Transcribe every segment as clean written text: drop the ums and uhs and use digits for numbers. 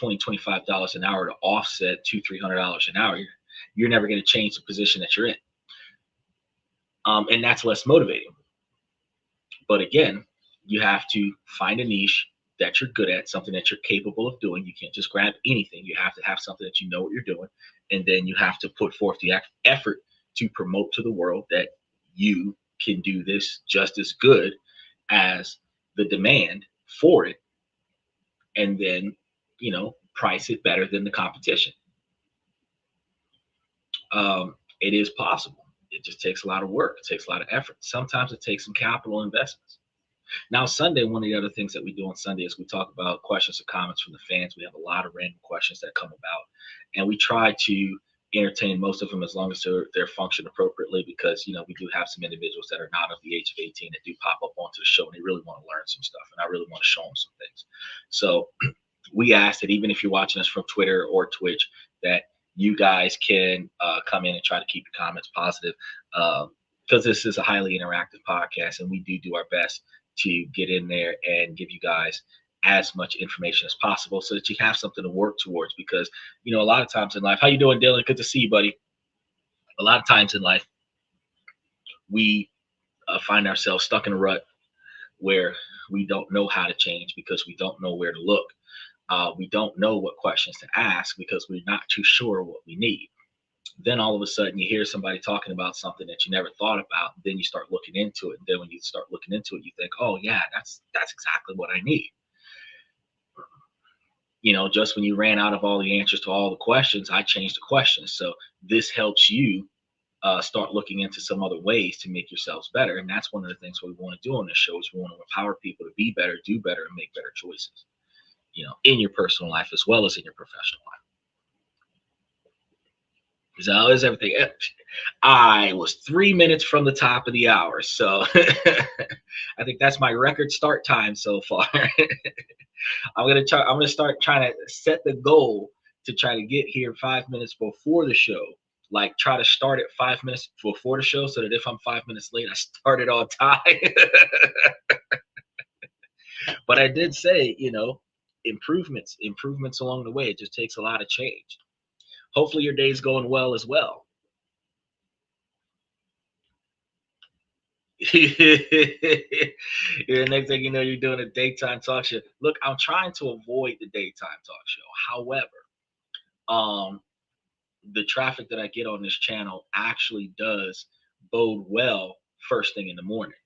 $20, $25 an hour to offset $200, $300 an hour, you're never going to change the position that you're in. And that's less motivating. But again, you have to find a niche that you're good at, something that you're capable of doing. You can't just grab anything. You have to have something that you know what you're doing. And then you have to put forth the effort to promote to the world that you can do this just as good as the demand for it. And then, price it better than the competition. It is possible. It just takes a lot of work. It takes a lot of effort. Sometimes it takes some capital investments. Now, Sunday, one of the other things that we do on Sunday is we talk about questions or comments from the fans. We have a lot of random questions that come about, and we try to entertain most of them as long as they're functioned appropriately, because, we do have some individuals that are not of the age of 18 that do pop up onto the show, and they really want to learn some stuff, and I really want to show them some things. So we ask that even if you're watching us from Twitter or Twitch, that you guys can come in and try to keep your comments positive, because this is a highly interactive podcast, and we do our best to get in there and give you guys as much information as possible so that you have something to work towards. Because, a lot of times in life, how you doing, Dylan? Good to see you, buddy. A lot of times in life, we find ourselves stuck in a rut where we don't know how to change because we don't know where to look. We don't know what questions to ask because we're not too sure what we need. Then all of a sudden you hear somebody talking about something that you never thought about. Then you start looking into it. And then when you start looking into it, you think, oh yeah, that's exactly what I need. Just when you ran out of all the answers to all the questions, I changed the questions. So this helps you start looking into some other ways to make yourselves better. And that's one of the things we want to do on this show is we want to empower people to be better, do better, and make better choices, in your personal life as well as in your professional life. So is everything. I was 3 minutes from the top of the hour, so I think that's my record start time so far. I'm gonna start trying to set the goal to try to get here 5 minutes before the show. Like, try to start at 5 minutes before the show, so that if I'm 5 minutes late, I started on time. But I did say, improvements along the way. It just takes a lot of change. Hopefully your day's going well as well. Next thing you know, you're doing a daytime talk show. Look, I'm trying to avoid the daytime talk show. However, the traffic that I get on this channel actually does bode well first thing in the morning.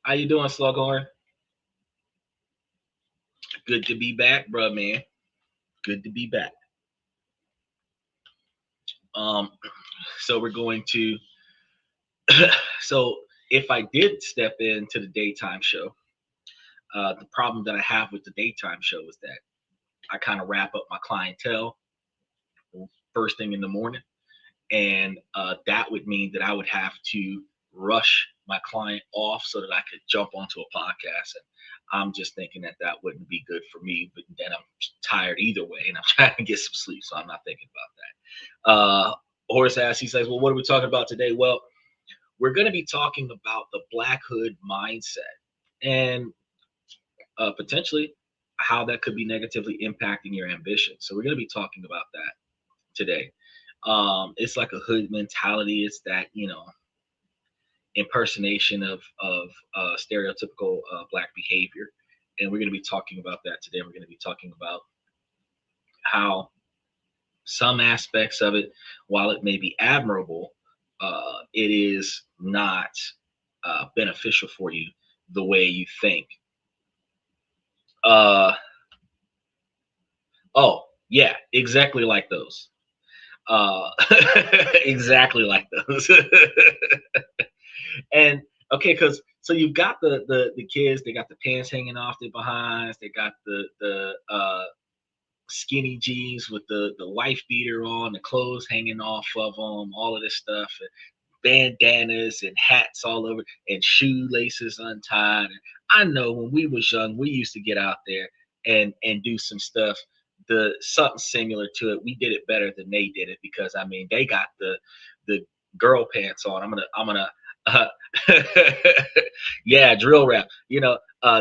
How you doing, Slughorn? Good to be back, bro, man. Good to be back. So we're going to, so if I did step into the daytime show, the problem that I have with the daytime show is that I kind of wrap up my clientele first thing in the morning. And that would mean that I would have to rush my client off so that I could jump onto a podcast. And I'm just thinking that wouldn't be good for me, but then I'm tired either way and I'm trying to get some sleep. So I'm not thinking about that. Horace asks, he says, well, what are we talking about today? Well, we're going to be talking about the Black Hood mindset and potentially how that could be negatively impacting your ambition. So we're going to be talking about that today. It's like a hood mentality. It's that, impersonation of stereotypical Black behavior. And we're going to be talking about that today. We're going to be talking about how some aspects of it, while it may be admirable, it is not beneficial for you the way you think. Oh, yeah, exactly like those. Exactly like those. And okay, because so you've got the kids, they got the pants hanging off their behinds, they got the skinny jeans with the wife beater on, the clothes hanging off of them, all of this stuff, and bandanas and hats all over, and shoelaces untied. And I know when we was young, we used to get out there and do some stuff, something similar to it. We did it better than they did it because I mean they got the girl pants on. I'm gonna yeah, drill rap.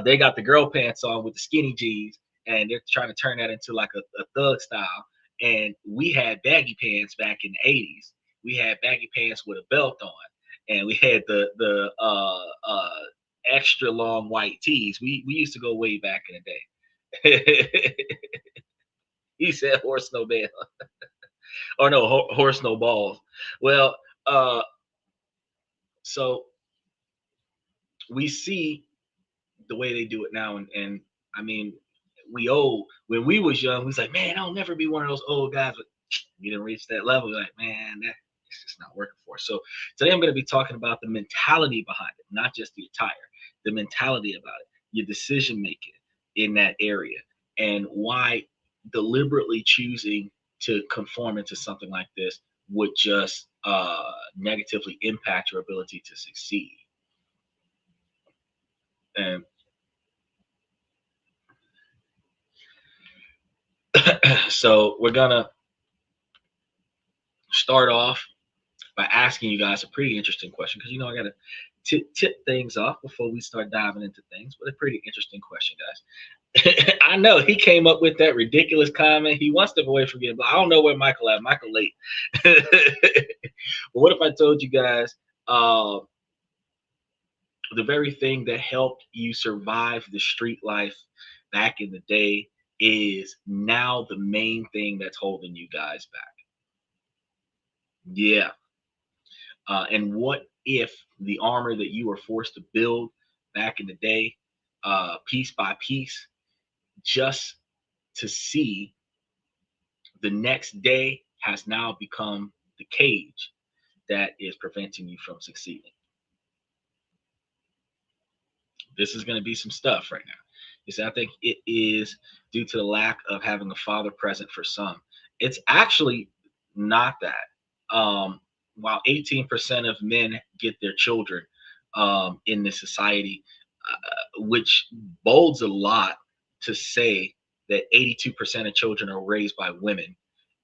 They got the girl pants on with the skinny jeans, and they're trying to turn that into like a thug style. And we had baggy pants back in the '80s. We had baggy pants with a belt on, and we had the extra long white tees. We used to go way back in the day. He said horse no bell, or no horse no balls. Well, uh, so we see the way they do it now, and I mean, we old when we was young, we was like, man, I'll never be one of those old guys. But you didn't reach that level. You're like, man, that it's just not working for us. So today I'm going to be talking about the mentality behind it, not just the attire, the mentality about it, your decision making in that area, and why deliberately choosing to conform into something like this would just negatively impact your ability to succeed. And so we're gonna start off by asking you guys a pretty interesting question, because I gotta tip things off before we start diving into things. But a pretty interesting question, guys. I know he came up with that ridiculous comment. He wants to step away from getting blocked. I don't know where Michael at. Michael late. But what if I told you guys uh, the very thing that helped you survive the street life back in the day is now the main thing that's holding you guys back? Yeah. And what if the armor that you were forced to build back in the day, piece by piece, just to see the next day, has now become the cage that is preventing you from succeeding? This is going to be some stuff right now. You see, I think it is due to the lack of having a father present for some. It's actually not that. While 18% of men get their children in this society, which bodes a lot to say that 82% of children are raised by women.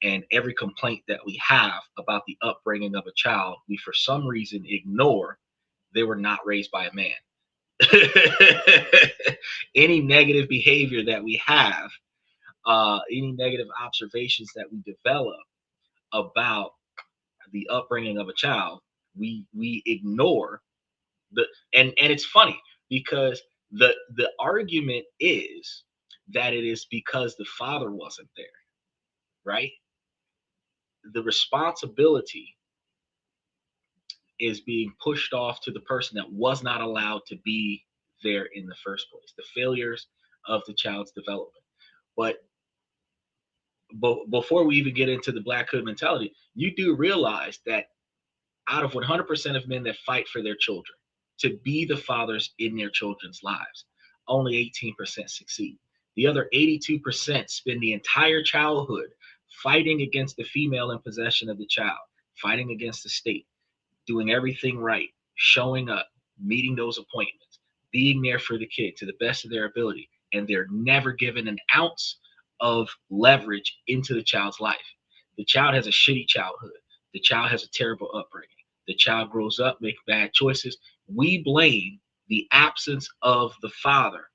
And every complaint that we have about the upbringing of a child, we for some reason ignore they were not raised by a man. Any negative behavior that we have, any negative observations that we develop about the upbringing of a child, we ignore the and it's funny because the argument is that it is because the father wasn't there, right? The responsibility is being pushed off to the person that was not allowed to be there in the first place, the failures of the child's development. But before we even get into the black hood mentality, you do realize that out of 100% of men that fight for their children to be the fathers in their children's lives, only 18% succeed. The other 82% spend the entire childhood fighting against the female in possession of the child, fighting against the state, doing everything right, showing up, meeting those appointments, being there for the kid to the best of their ability, and they're never given an ounce of leverage into the child's life. The child has a shitty childhood. The child has a terrible upbringing. The child grows up, makes bad choices. We blame the absence of the father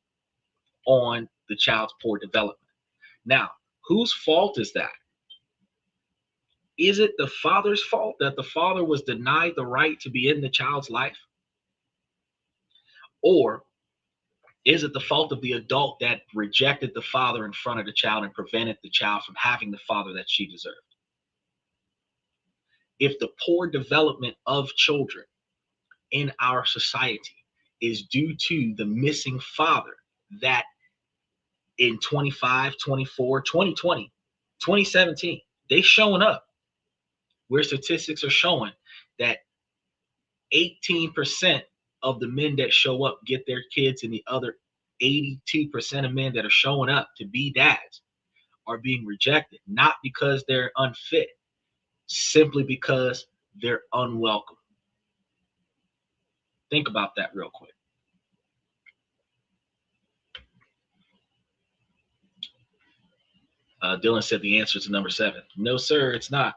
on the child's poor development. Now, whose fault is that? Is it the father's fault that the father was denied the right to be in the child's life? Or is it the fault of the adult that rejected the father in front of the child and prevented the child from having the father that she deserved? If the poor development of children in our society is due to the missing father that in 25, 24, 2020, 2017, they showing up where statistics are showing that 18% of the men that show up get their kids, and the other 82% of men that are showing up to be dads are being rejected, not because they're unfit, simply because they're unwelcome. Think about that real quick. Dylan said the answer is number 7. No, sir, it's not.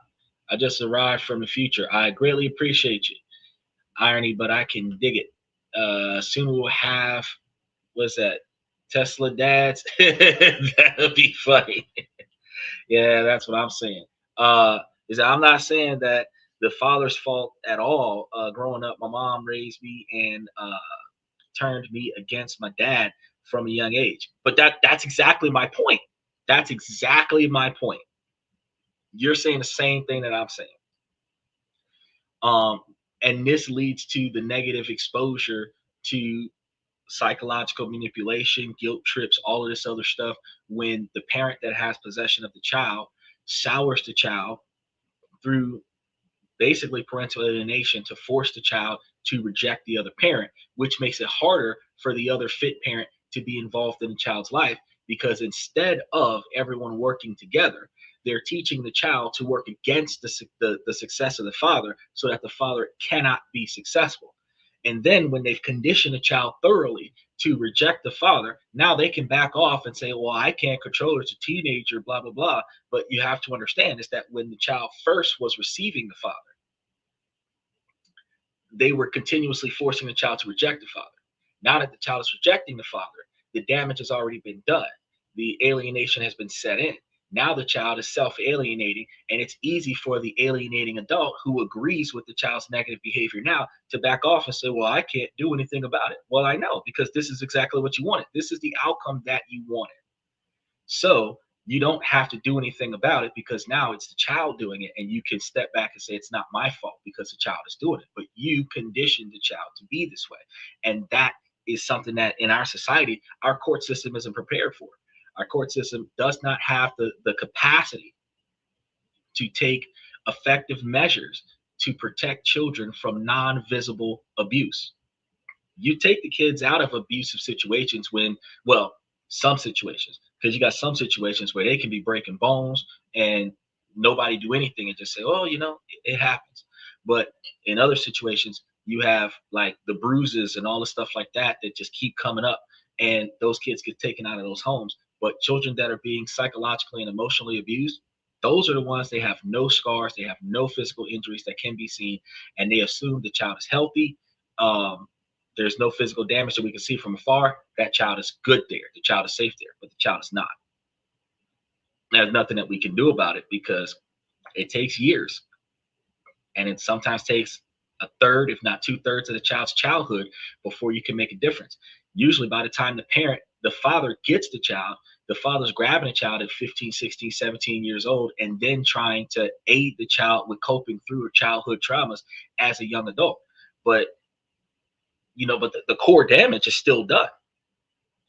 I just arrived from the future. I greatly appreciate you. Irony, but I can dig it. Soon what's that? Tesla dads. That would be funny. Yeah, that's what I'm saying. Uh, is that I'm not saying that the father's fault at all. Growing up, my mom raised me and turned me against my dad from a young age. But that's exactly my point. That's exactly my point. You're saying the same thing that I'm saying. Um, and this leads to the negative exposure to psychological manipulation, guilt trips, all of this other stuff when the parent that has possession of the child sours the child through basically parental alienation to force the child to reject the other parent, which makes it harder for the other fit parent to be involved in the child's life because instead of everyone working together, they're teaching the child to work against the success of the father so that the father cannot be successful. And then when they've conditioned the child thoroughly to reject the father, now they can back off and say, well, I can't control her. It's a teenager, blah, blah, blah. But you have to understand is that when the child first was receiving the father, they were continuously forcing the child to reject the father. Now that the child is rejecting the father, the damage has already been done. The alienation has been set in. Now the child is self alienating, and it's easy for the alienating adult who agrees with the child's negative behavior now to back off and say, well, I can't do anything about it. Well, I know, because this is exactly what you wanted. This is the outcome that you wanted. So you don't have to do anything about it because now it's the child doing it, and you can step back and say it's not my fault because the child is doing it. But you conditioned the child to be this way, and that is something that in our society our court system isn't prepared for. Our court system does not have the capacity to take effective measures to protect children from non-visible abuse. You take the kids out of abusive situations when, well, some situations, because you got some situations where they can be breaking bones and nobody do anything and just say, oh, it happens. But in other situations, you have like the bruises and all the stuff like that that just keep coming up, and those kids get taken out of those homes. But children that are being psychologically and emotionally abused, those are the ones, they have no scars, they have no physical injuries that can be seen, and they assume the child is healthy. There's no physical damage that we can see from afar. That child is good there. The child is safe there, but the child is not. There's nothing that we can do about it because it takes years, and it sometimes takes a third, if not two-thirds of the child's childhood before you can make a difference. Usually by the time the father gets the child, the father's grabbing a child at 15, 16, 17 years old and then trying to aid the child with coping through her childhood traumas as a young adult. But the core damage is still done,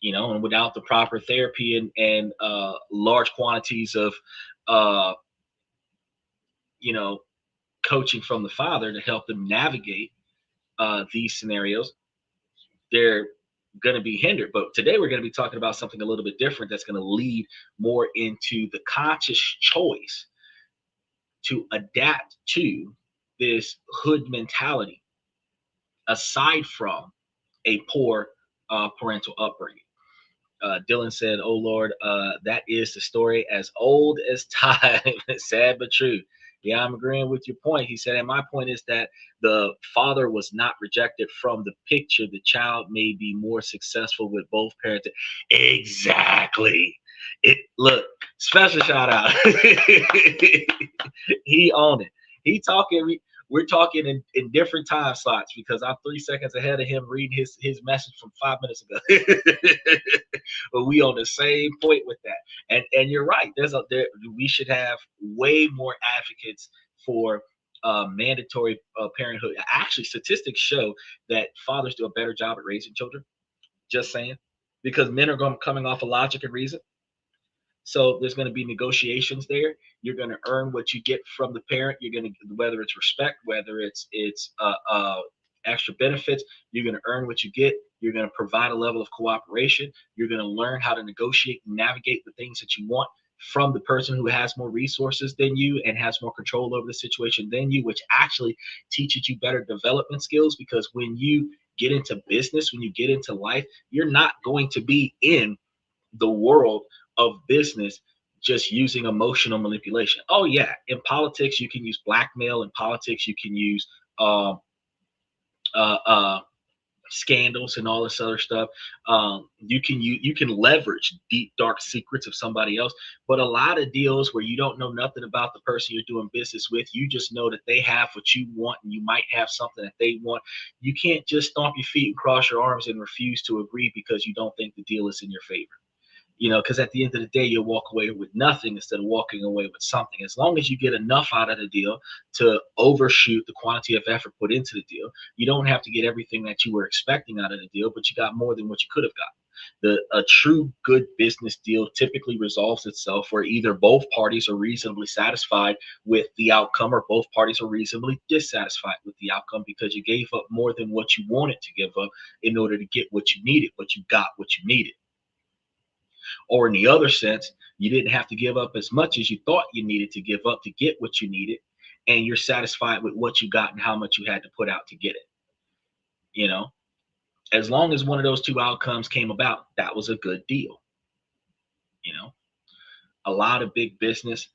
and without the proper therapy and large quantities of, uh, you know, coaching from the father to help them navigate these scenarios, they're going to be hindered. But today we're going to be talking about something a little bit different that's going to lead more into the conscious choice to adapt to this hood mentality aside from a poor parental upbringing. Dylan said, "Oh Lord, that is the story as old as time." Sad but true. Yeah, I'm agreeing with your point. He said, and my point is that the father was not rejected from the picture. The child may be more successful with both parents. Exactly. It look, special shout out. He owned it. He talking. We're talking in different time slots because I'm 3 seconds ahead of him reading his message from 5 minutes ago. But we on the same point with that. And you're right. We should have way more advocates for mandatory parenthood. Actually, statistics show that fathers do a better job at raising children. Just saying, because men are coming off of logic and reason. So there's going to be negotiations there. You're going to earn what you get from the parent. You're going to, whether it's respect, whether it's extra benefits, you're going to earn what you get. You're going to provide a level of cooperation. You're going to learn how to negotiate and navigate the things that you want from the person who has more resources than you and has more control over the situation than you, which actually teaches you better development skills. Because when you get into business, when you get into life, you're not going to be in the world of business just using emotional manipulation. Oh yeah, in politics you can use blackmail. In politics you can use uh, uh, scandals and all this other stuff. You can leverage deep dark secrets of somebody else, but a lot of deals where you don't know nothing about the person you're doing business with, you just know that they have what you want and you might have something that they want. You can't just stomp your feet and cross your arms and refuse to agree because you don't think the deal is in your favor. Because at the end of the day, you'll walk away with nothing instead of walking away with something. As long as you get enough out of the deal to overshoot the quantity of effort put into the deal, you don't have to get everything that you were expecting out of the deal, but you got more than what you could have gotten. A true good business deal typically resolves itself where either both parties are reasonably satisfied with the outcome or both parties are reasonably dissatisfied with the outcome because you gave up more than what you wanted to give up in order to get what you needed, but you got what you needed. Or in the other sense, you didn't have to give up as much as you thought you needed to give up to get what you needed, and you're satisfied with what you got and how much you had to put out to get it. You know, as long as one of those two outcomes came about, that was a good deal. You know, a lot of big business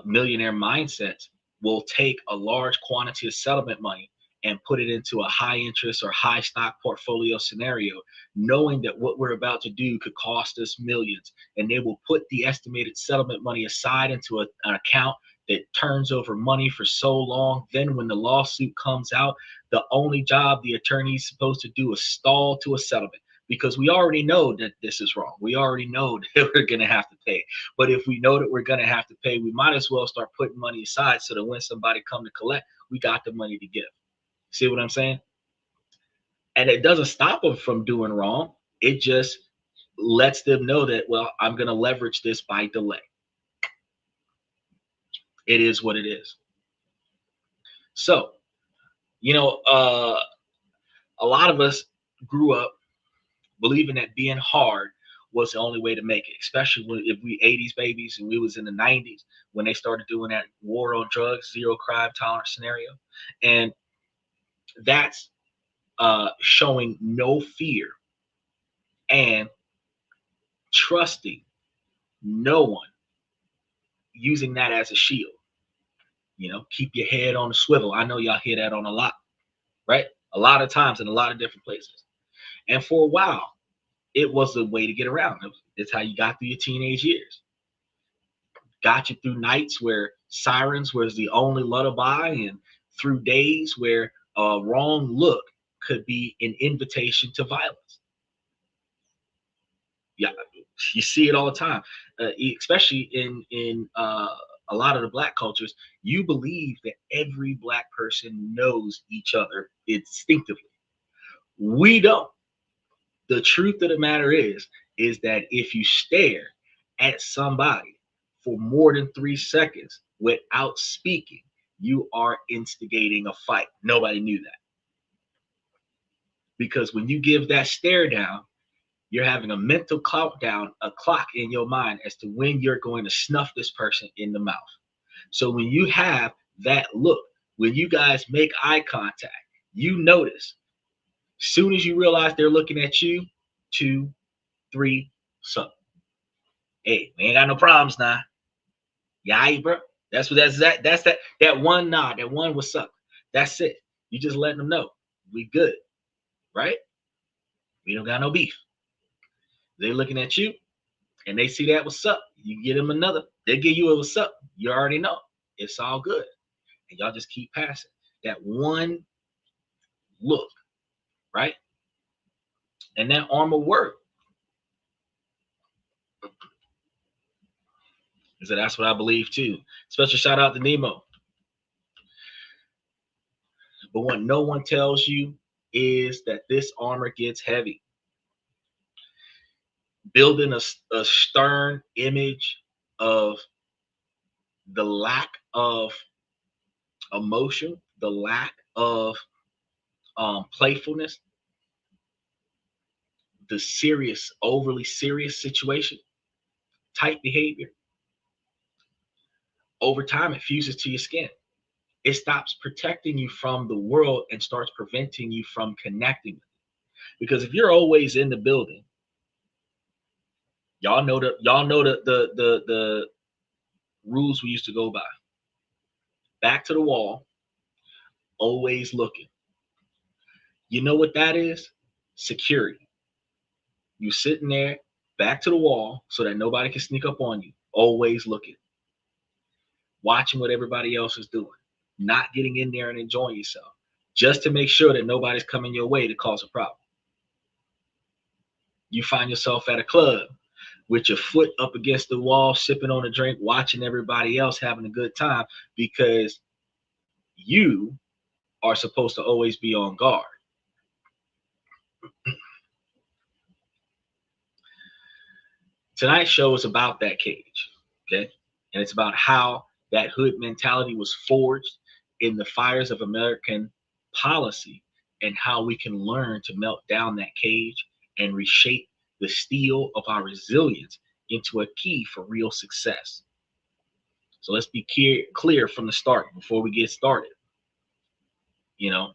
millionaire mindsets will take a large quantity of settlement money and put it into a high interest or high stock portfolio scenario, knowing that what we're about to do could cost us millions. And they will put the estimated settlement money aside into an account that turns over money for so long. Then, when the lawsuit comes out, the only job the attorney is supposed to do is stall to a settlement because we already know that this is wrong. We already know that we're going to have to pay. But if we know that we're going to have to pay, we might as well start putting money aside so that when somebody come to collect, we got the money to give. See what I'm saying? And it doesn't stop them from doing wrong. It just lets them know that, well, I'm going to leverage this by delay. It is what it is. So, you know, a lot of us grew up believing that being hard was the only way to make it, especially if we 80s babies and we was in the 90s when they started doing that war on drugs, zero crime tolerance scenario. And that's showing no fear and trusting no one, using that as a shield. Keep your head on the swivel. I know y'all hear that on a lot, right? A lot of times in a lot of different places. And for a while, it was the way to get around. It's how you got through your teenage years. Got you through nights where sirens was the only lullaby, and through days where a wrong look could be an invitation to violence. Yeah, you see it all the time, especially in a lot of the black cultures. You believe that every black person knows each other instinctively. We don't. The truth of the matter is that if you stare at somebody for more than 3 seconds without speaking, you are instigating a fight. Nobody knew that. Because when you give that stare down, you're having a mental countdown, a clock in your mind as to when you're going to snuff this person in the mouth. So when you have that look, when you guys make eye contact, you notice, soon as you realize they're looking at you, 2, 3, so. Hey, we ain't got no problems now. Yeah, bro. That's that one nod, that one what's up. That's it. You just letting them know we good, right? We don't got no beef. They looking at you and they see that what's up. You get them another. They give you a what's up. You already know it's all good, and y'all just keep passing. That one look, right? And that armor work. So that's what I believe too. Special shout out to Nemo. But what no one tells you is that this armor gets heavy. Building a stern image of the lack of emotion, the lack of playfulness, the serious, overly serious situation, type behavior. Over time, it fuses to your skin. It stops protecting you from the world and starts preventing you from connecting with it. Because if you're always in the building, y'all know the rules we used to go by. Back to the wall, always looking. You know what that is? Security. You sitting there, back to the wall, so that nobody can sneak up on you. Always looking, watching what everybody else is doing, not getting in there and enjoying yourself, just to make sure that nobody's coming your way to cause a problem. You find yourself at a club with your foot up against the wall, sipping on a drink, watching everybody else having a good time because you are supposed to always be on guard. Tonight's show is about that cage, okay? And it's about how that hood mentality was forged in the fires of American policy and how we can learn to melt down that cage and reshape the steel of our resilience into a key for real success. So let's be clear from the start before we get started. You know,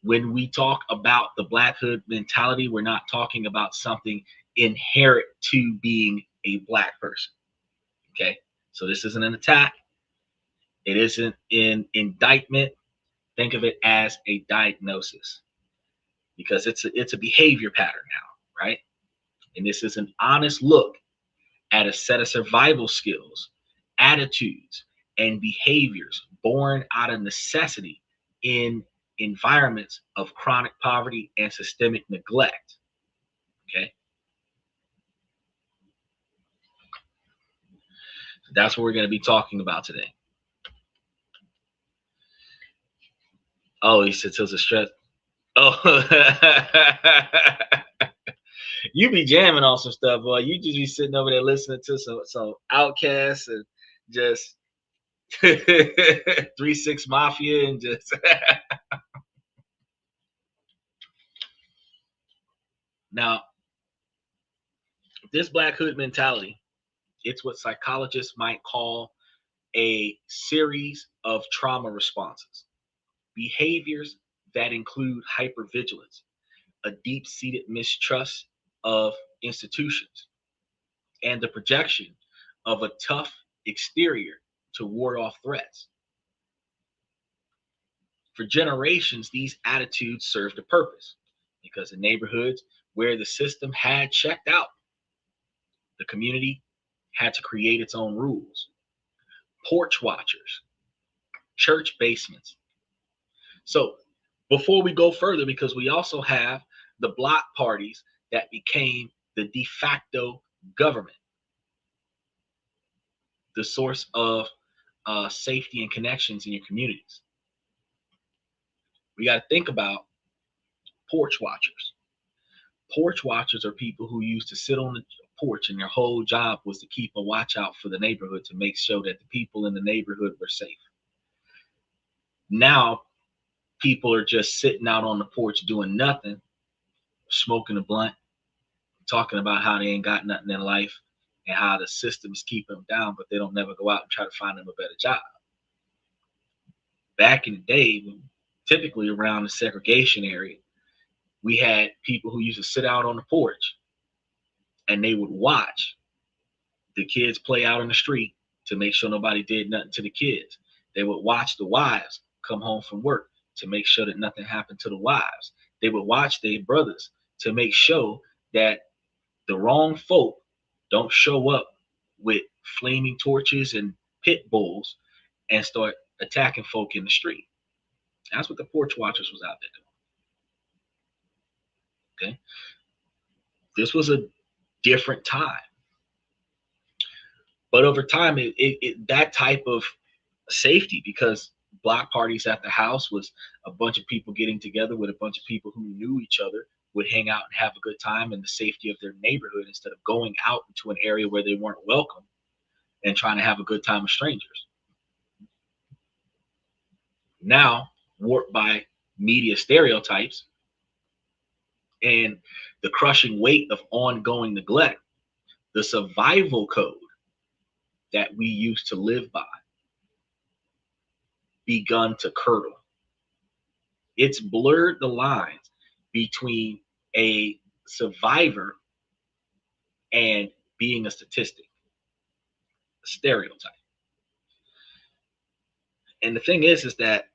when we talk about the Black hood mentality, we're not talking about something inherent to being a Black person. Okay. So this isn't an attack. It isn't an indictment. Think of it as a diagnosis because it's a behavior pattern now, right? And this is an honest look at a set of survival skills, attitudes, and behaviors born out of necessity in environments of chronic poverty and systemic neglect. Okay. So that's what we're going to be talking about today. Oh, he said, "Tills a stress." Oh, you be jamming on some stuff, boy. You just be sitting over there listening to some Outcasts and just 3 6 Mafia and just now this Black hood mentality. It's what psychologists might call a series of trauma responses, behaviors that include hypervigilance, a deep-seated mistrust of institutions, and the projection of a tough exterior to ward off threats. For generations, these attitudes served a purpose because in neighborhoods where the system had checked out, the community had to create its own rules. Porch watchers, church basements. So, before we go further, because we also have the block parties that became the de facto government, the source of safety and connections in your communities. We got to think about porch watchers. Porch watchers are people who used to sit on the porch and their whole job was to keep a watch out for the neighborhood to make sure that the people in the neighborhood were safe. Now, people are just sitting out on the porch doing nothing, smoking a blunt, talking about how they ain't got nothing in life and how the system is keeping them down, but they don't never go out and try to find them a better job. Back in the day, typically around the segregation area, we had people who used to sit out on the porch and they would watch the kids play out in the street to make sure nobody did nothing to the kids. They would watch the wives come home from work to make sure that nothing happened to the wives. They would watch their brothers to make sure that the wrong folk don't show up with flaming torches and pit bulls and start attacking folk in the street. That's what the porch watchers was out there doing. Okay. This was a different time. But over time, that type of safety, because block parties at the house was a bunch of people getting together with a bunch of people who knew each other, would hang out and have a good time in the safety of their neighborhood instead of going out into an area where they weren't welcome and trying to have a good time with strangers. Now, warped by media stereotypes and the crushing weight of ongoing neglect, the survival code that we used to live by begun to curdle. It's blurred the lines between a survivor and being a statistic, a stereotype. And the thing is that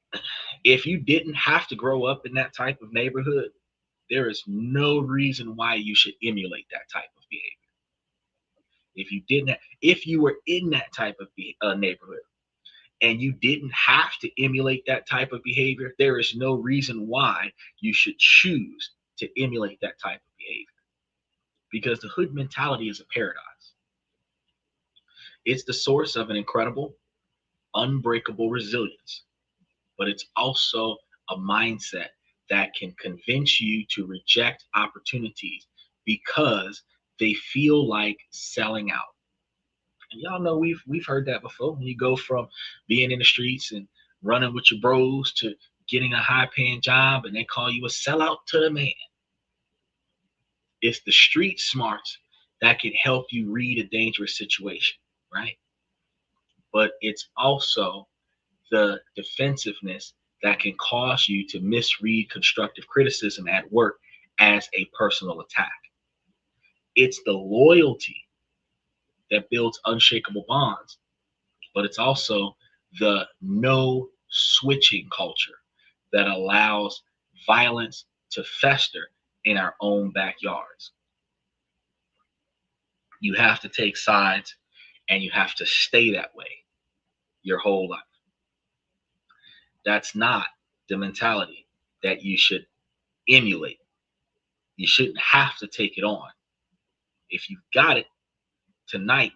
If you didn't have to grow up in that type of neighborhood, there is no reason why you should emulate that type of behavior. If you were in that type of neighborhood and you didn't have to emulate that type of behavior, there is no reason why you should choose to emulate that type of behavior. Because the hood mentality is a paradox. It's the source of an incredible, unbreakable resilience, but it's also a mindset that can convince you to reject opportunities because they feel like selling out. And y'all know we've heard that before. When you go from being in the streets and running with your bros to getting a high paying job and they call you a sellout to the man. It's the street smarts that can help you read a dangerous situation, right? But it's also the defensiveness that can cause you to misread constructive criticism at work as a personal attack. It's the loyalty that builds unshakable bonds, but it's also the no switching culture that allows violence to fester in our own backyards. You have to take sides and you have to stay that way your whole life. That's not the mentality that you should emulate. You shouldn't have to take it on. If you've got it, tonight,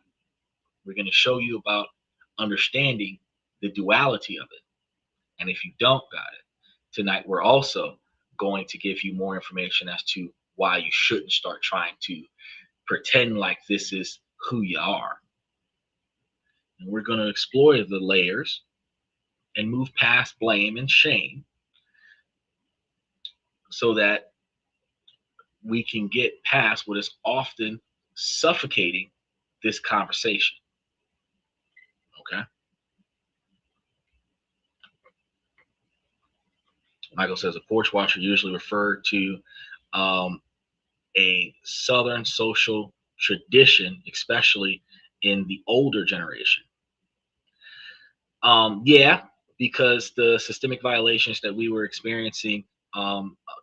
we're going to show you about understanding the duality of it. And if you don't got it, tonight, we're also going to give you more information as to why you shouldn't start trying to pretend like this is who you are. And we're going to explore the layers and move past blame and shame so that we can get past what is often suffocating this conversation. Okay. Michael says a porch watcher usually referred to a Southern social tradition, especially in the older generation. Yeah, because the systemic violations that we were experiencing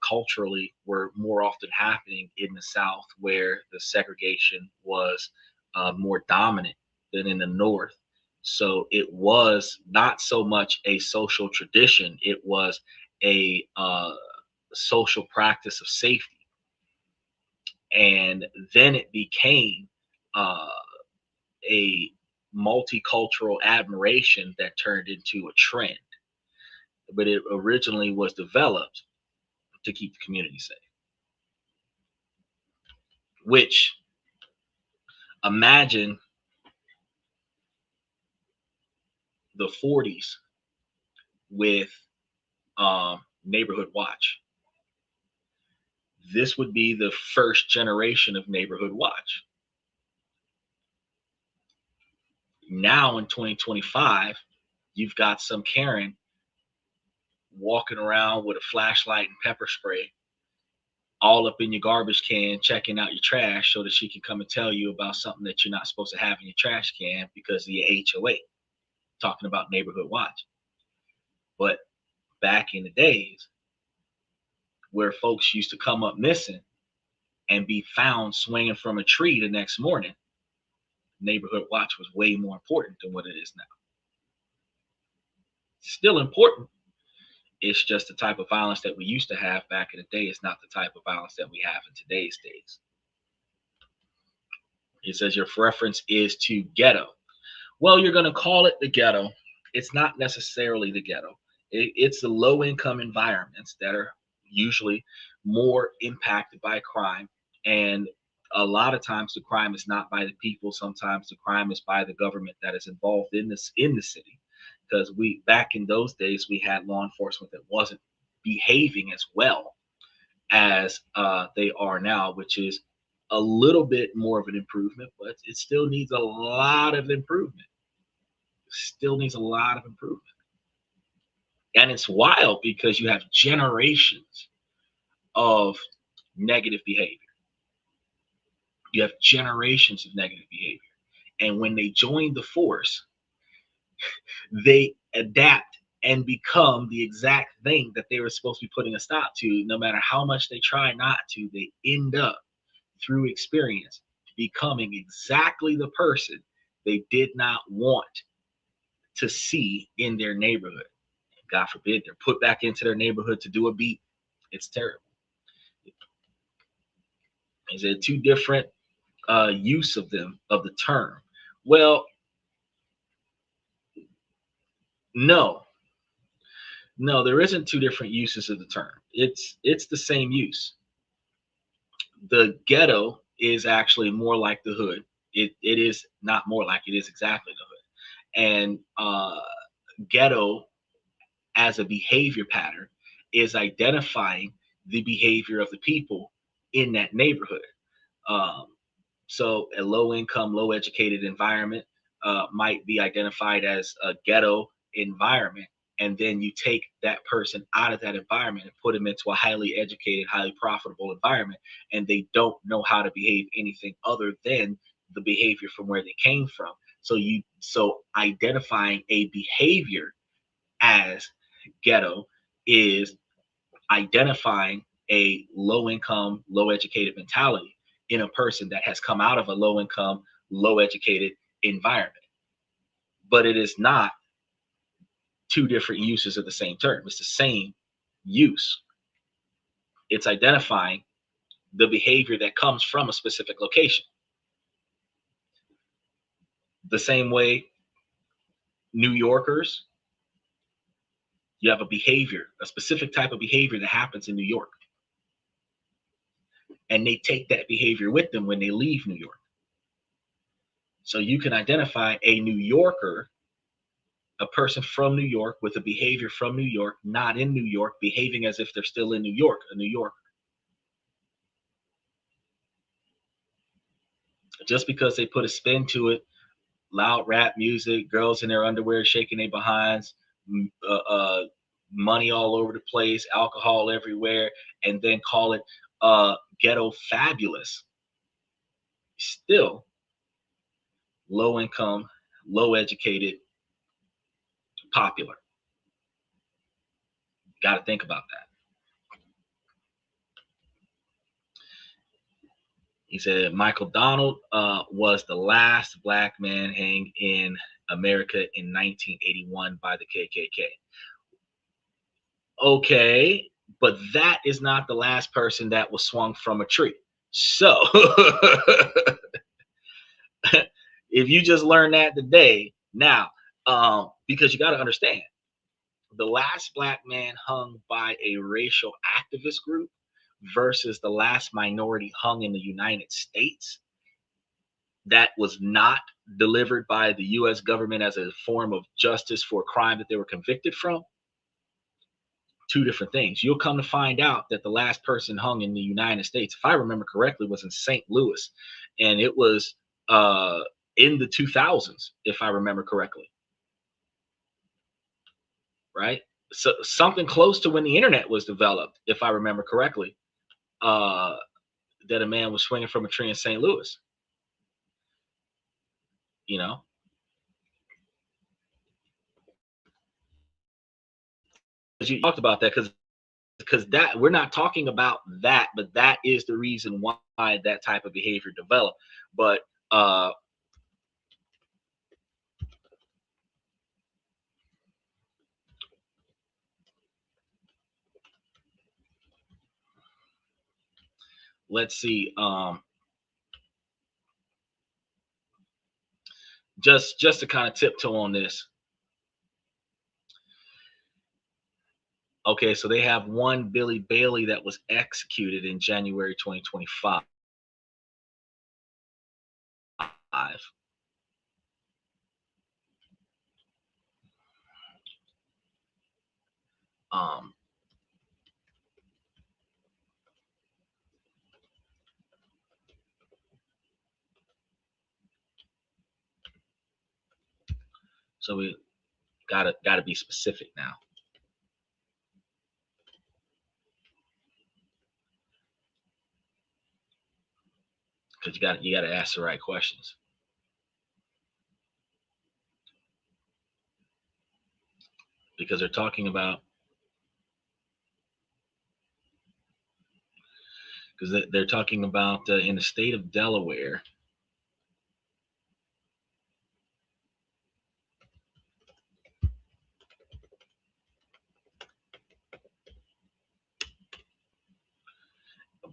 culturally were more often happening in the South, where the segregation was more dominant than in the North. So it was not so much a social tradition, it was a social practice of safety. And then it became a multicultural admiration that turned into a trend. But it originally was developed to keep the community safe. Which, imagine the 40s with Neighborhood Watch. This would be the first generation of Neighborhood Watch. Now in 2025, you've got some Karen walking around with a flashlight and pepper spray all up in your garbage can, checking out your trash so that she can come and tell you about something that you're not supposed to have in your trash can because of your HOA. Talking about Neighborhood Watch. But back in the days where folks used to come up missing and be found swinging from a tree the next morning, Neighborhood Watch was way more important than what it is now. Still important. It's just the type of violence that we used to have back in the day is not the type of violence that we have in today's days. It says your reference is to ghetto. Well, you're going to call it the ghetto. It's not necessarily the ghetto. It's the low-income environments that are usually more impacted by crime. And a lot of times the crime is not by the people. Sometimes the crime is by the government that is involved in this in the city. Because back in those days, we had law enforcement that wasn't behaving as well as they are now, which is a little bit more of an improvement, but it still needs a lot of improvement. Still needs a lot of improvement. And it's wild because you have generations of negative behavior. You have generations of negative behavior. And when they join the force, they adapt and become the exact thing that they were supposed to be putting a stop to. No matter how much they try not to, they end up through experience becoming exactly the person they did not want to see in their neighborhood. God forbid they're put back into their neighborhood to do a beat. It's terrible. Is there two different use of them of the term? Well, no, no, there isn't two different uses of the term. It's the same use. The ghetto is actually more like the hood. It is not more like, it is exactly the hood. And ghetto as a behavior pattern is identifying the behavior of the people in that neighborhood. Um, so a low income, low educated environment might be identified as a ghetto environment. And then you take that person out of that environment and put them into a highly educated, highly profitable environment, and they don't know how to behave anything other than the behavior from where they came from. So identifying a behavior as ghetto is identifying a low income, low educated mentality in a person that has come out of a low income, low educated environment. But it is not two different uses of the same term. It's the same use. It's identifying the behavior that comes from a specific location. The same way New Yorkers, you have a behavior, a specific type of behavior that happens in New York. And they take that behavior with them when they leave New York. So you can identify a New Yorker, a person from New York with a behavior from New York, not in New York, behaving as if they're still in New York, a New Yorker. Just because they put a spin to it, loud rap music, girls in their underwear shaking their behinds, uh, uh, money all over the place, alcohol everywhere, and then call it ghetto fabulous. Still low income, low educated, popular. Got to think about that. He said Michael Donald was the last black man hanged in America in 1981 by the KKK. Okay, but that is not the last person that was swung from a tree. So if you just learned that today, now, because you got to understand, the last black man hung by a racial activist group versus the last minority hung in the United States that was not delivered by the US government as a form of justice for a crime that they were convicted from, two different things. You'll come to find out that the last person hung in the United States, if I remember correctly, was in St. Louis. And it was in the 2000s, if I remember correctly. Right? So something close to when the internet was developed, if I remember correctly, uh, that a man was swinging from a tree in St. Louis. You know, because you talked about that, because that we're not talking about that, but that is the reason why that type of behavior developed. But let's see. Just to kind of tiptoe on this. Okay, so they have one Billy Bailey that was executed in January 2025. Um, so we gotta be specific now, because you gotta ask the right questions. because they're talking about in the state of Delaware.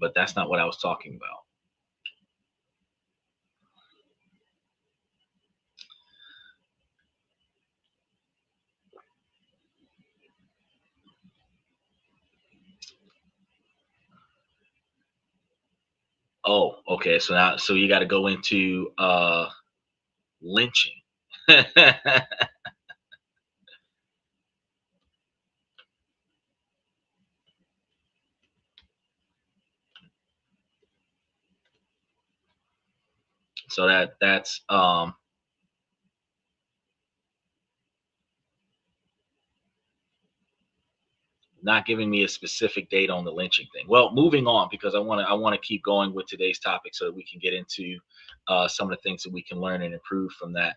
But that's not what I was talking about. Oh, okay. So you got to go into lynching. So that's not giving me a specific date on the lynching thing. Well, moving on, because I want to keep going with today's topic so that we can get into some of the things that we can learn and improve from that.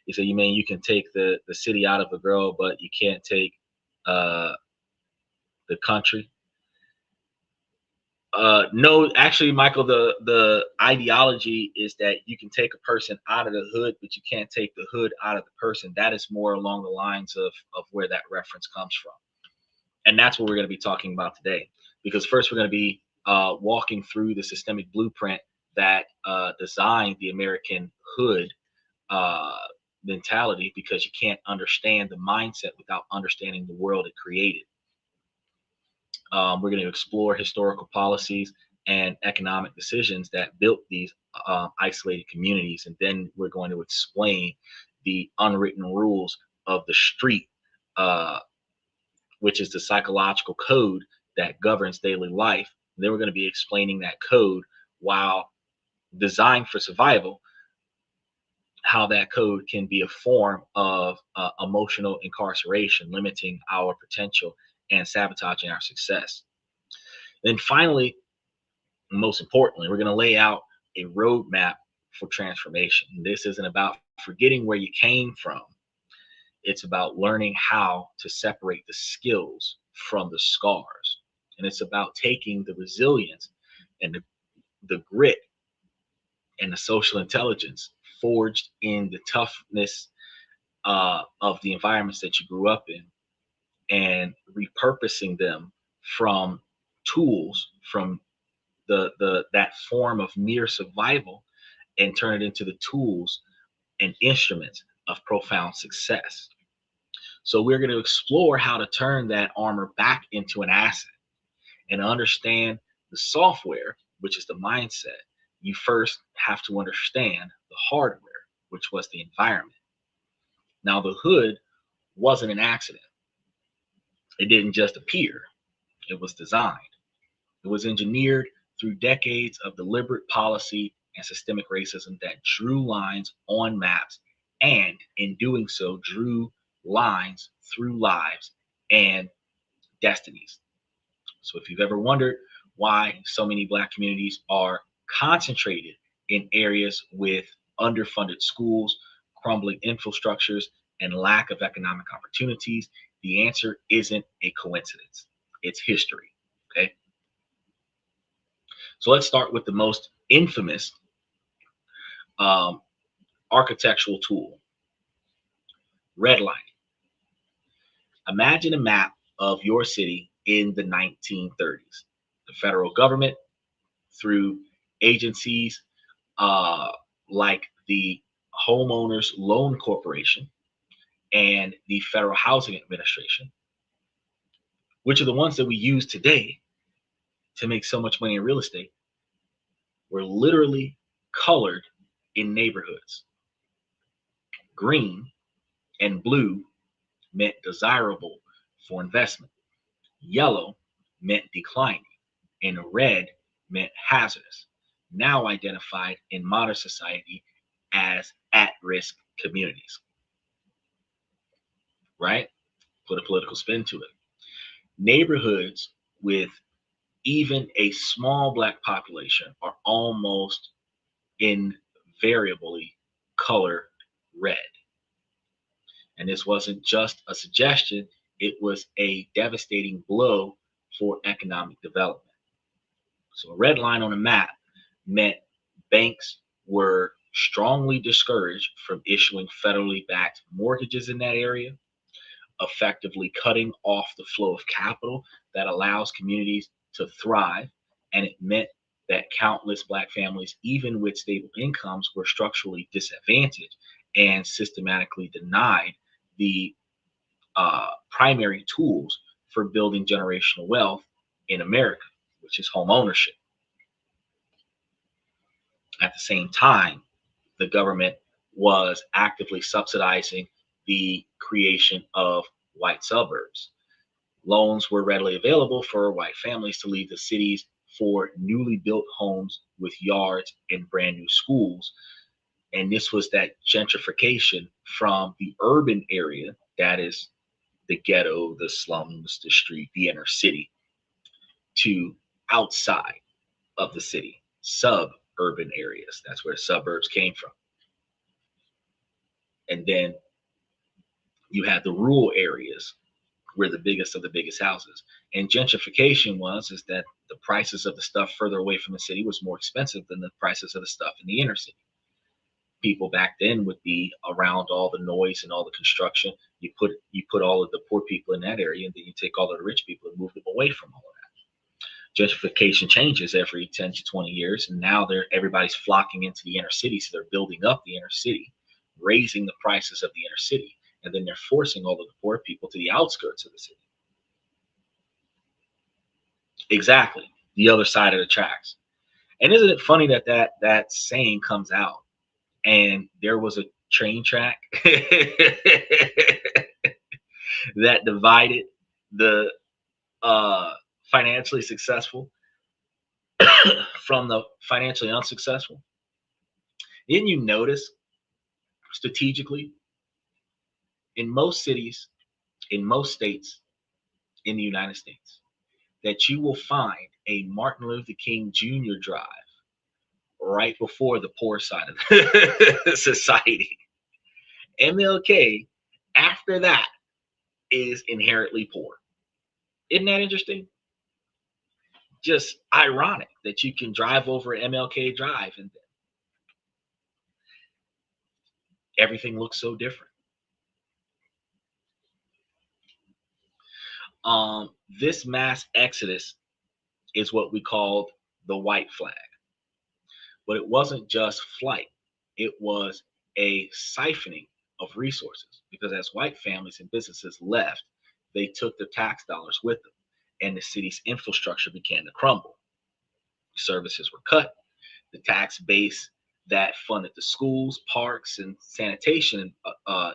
You say you mean you can take the city out of a girl, but you can't take uh, the country. No, actually, Michael, the ideology is that you can take a person out of the hood, but you can't take the hood out of the person. That is more along the lines of where that reference comes from, and that's what we're going to be talking about today. Because first, we're going to be walking through the systemic blueprint that designed the American hood uh, mentality. Because you can't understand the mindset without understanding the world it created. We're going to explore historical policies and economic decisions that built these isolated communities. And then we're going to explain the unwritten rules of the street, uh, which is the psychological code that governs daily life. And then we're going to be explaining that code, while designed for survival, how that code can be a form of emotional incarceration, limiting our potential and sabotaging our success. Then finally, most importantly, we're going to lay out a roadmap for transformation. This isn't about forgetting where you came from. It's about learning how to separate the skills from the scars. And it's about taking the resilience and the grit and the social intelligence forged in the toughness of the environments that you grew up in, and repurposing them from tools from the that form of mere survival, and turn it into the tools and instruments of profound success. So we're going to explore how to turn that armor back into an asset, and understand the software, which is the mindset. You first have to understand the hardware, which was the environment. Now, the hood wasn't an accident. It didn't just appear. It was designed. It was engineered through decades of deliberate policy and systemic racism that drew lines on maps, and in doing so, drew lines through lives and destinies. So, if you've ever wondered why so many Black communities are concentrated in areas with underfunded schools, crumbling infrastructures, and lack of economic opportunities, the answer isn't a coincidence. It's history. Okay. So let's start with the most infamous um, architectural tool, redlining. Imagine a map of your city in the 1930s. The federal government, through agencies uh, like the Homeowners Loan Corporation and the Federal Housing Administration, which are the ones that we use today to make so much money in real estate, were literally colored in neighborhoods. Green and blue meant desirable for investment. Yellow meant declining, and red meant hazardous, now identified in modern society as at-risk communities, right? Put a political spin to it. Neighborhoods with even a small Black population are almost invariably colored red. And this wasn't just a suggestion, It was a devastating blow for economic development. So a red line on a map meant banks were strongly discouraged from issuing federally backed mortgages in that area, effectively cutting off the flow of capital that allows communities to thrive. And it meant that countless Black families, even with stable incomes, were structurally disadvantaged and systematically denied the primary tools for building generational wealth in America, which is home ownership. At the same time, the government was actively subsidizing the creation of white suburbs. Loans were readily available for white families to leave the cities for newly built homes with yards and brand new schools. And this was that gentrification from the urban area, that is the ghetto, the slums, the street, the inner city, to outside of the city, suburban areas. That's where suburbs came from. And then you had the rural areas where the biggest of the biggest houses. And gentrification was is that the prices of the stuff further away from the city was more expensive than the prices of the stuff in the inner city. People back then would be around all the noise and all the construction. You put all of the poor people in that area, and then you take all of the rich people and move them away from all of that. Gentrification changes every 10 to 20 years, and now everybody's flocking into the inner city, so they're building up the inner city, raising the prices of the inner city, and then they're forcing all of the poor people to the outskirts of the city. Exactly, the other side of the tracks. And isn't it funny that that saying comes out, and there was a train track that divided the financially successful from the financially unsuccessful? Didn't you notice strategically in most cities, in most states in the United States, that you will find a Martin Luther King Jr. drive right before the poor side of society. MLK, after that, is inherently poor. Isn't that interesting? Just ironic that you can drive over MLK Drive and everything looks so different. This mass exodus is what we called the white flag. But it wasn't just flight, it was a siphoning of resources, because as white families and businesses left, they took their tax dollars with them, and the city's infrastructure began to crumble. Services were cut, the tax base that funded the schools, parks, and sanitation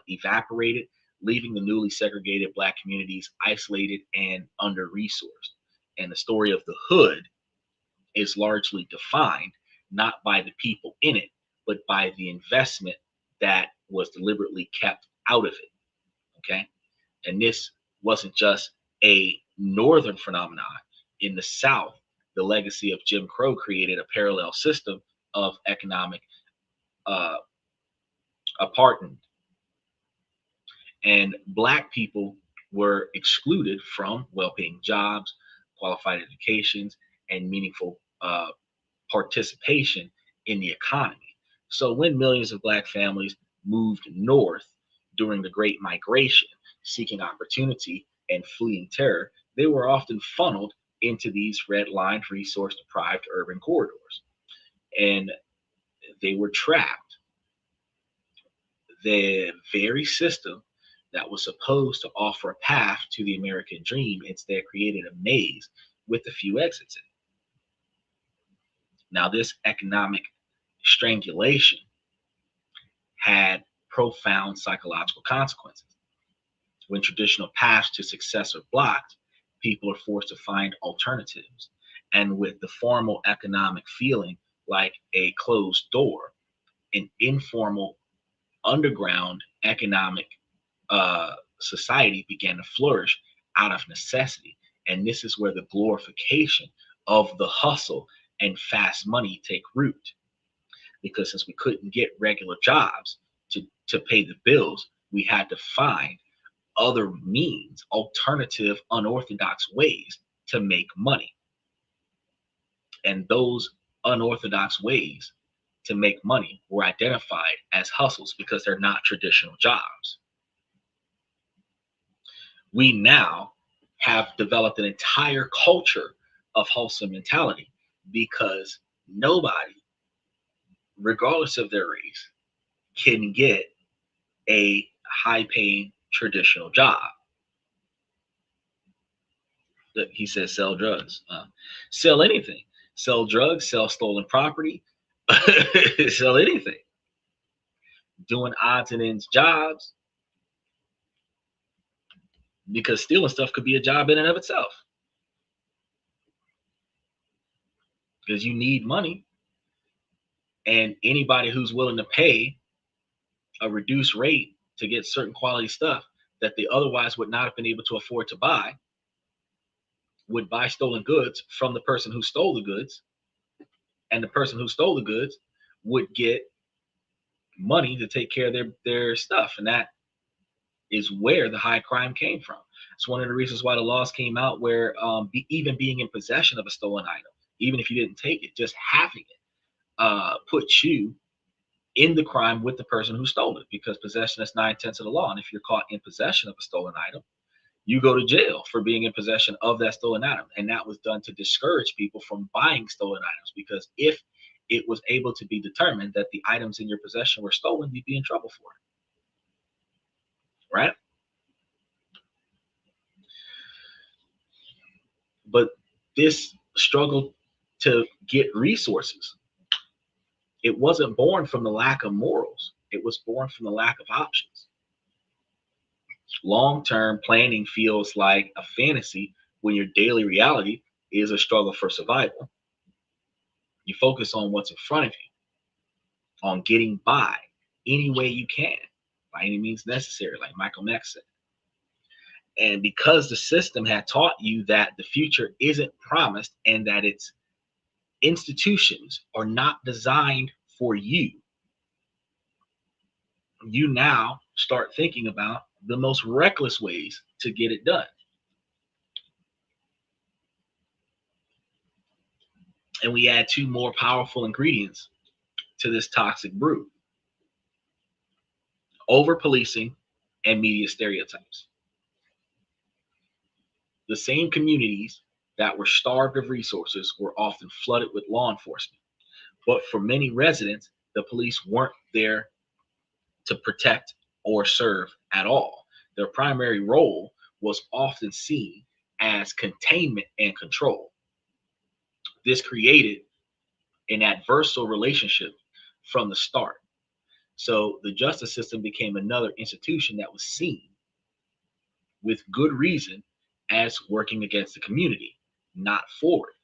evaporated, leaving the newly segregated Black communities isolated and under resourced. And the story of the hood is largely defined not by the people in it, but by the investment that was deliberately kept out of it. Okay. And this wasn't just a northern phenomenon. In the South, the legacy of Jim Crow created a parallel system of economic apartheid. And Black people were excluded from well-paying jobs, qualified educations, and meaningful participation in the economy. So when millions of Black families moved north during the Great Migration, seeking opportunity and fleeing terror, they were often funneled into these red-lined, resource-deprived urban corridors. And they were trapped. The very system that was supposed to offer a path to the American dream instead created a maze with a few exits in it. Now, this economic strangulation had profound psychological consequences. When traditional paths to success are blocked, people are forced to find alternatives. And with the formal economic feeling like a closed door, an informal underground economic society began to flourish out of necessity. And this is where the glorification of the hustle and fast money take root. Because since we couldn't get regular jobs to pay the bills, we had to find other means, alternative, unorthodox ways to make money. And those unorthodox ways to make money were identified as hustles because they're not traditional jobs. We now have developed an entire culture of hustle mentality because nobody, regardless of their race, can get a high paying traditional job. He says sell drugs, sell anything, sell drugs, sell stolen property, sell anything, doing odds and ends jobs, because stealing stuff could be a job in and of itself, because you need money, and anybody who's willing to pay a reduced rate to get certain quality stuff that they otherwise would not have been able to afford to buy would buy stolen goods from the person who stole the goods, and the person who stole the goods would get money to take care of their stuff. And that is where the high crime came from. It's one of the reasons why the laws came out where even being in possession of a stolen item, even if you didn't take it, just having it puts you in the crime with the person who stole it, because possession is 9/10 of the law. And if you're caught in possession of a stolen item, you go to jail for being in possession of that stolen item. And that was done to discourage people from buying stolen items, because if it was able to be determined that the items in your possession were stolen, you'd be in trouble for it. Right? But this struggle to get resources, it wasn't born from the lack of morals. It was born from the lack of options. Long-term planning feels like a fantasy when your daily reality is a struggle for survival. You focus on what's in front of you, on getting by any way you can, by any means necessary, like Michael Mack said. And because the system had taught you that the future isn't promised and that its institutions are not designed for you, you now start thinking about the most reckless ways to get it done. And we add two more powerful ingredients to this toxic brew: over policing and media stereotypes. The same communities that were starved of resources were often flooded with law enforcement. But for many residents, the police weren't there to protect or serve at all. Their primary role was often seen as containment and control. This created an adversarial relationship from the start. So the justice system became another institution that was seen, with good reason, as working against the community, not for it.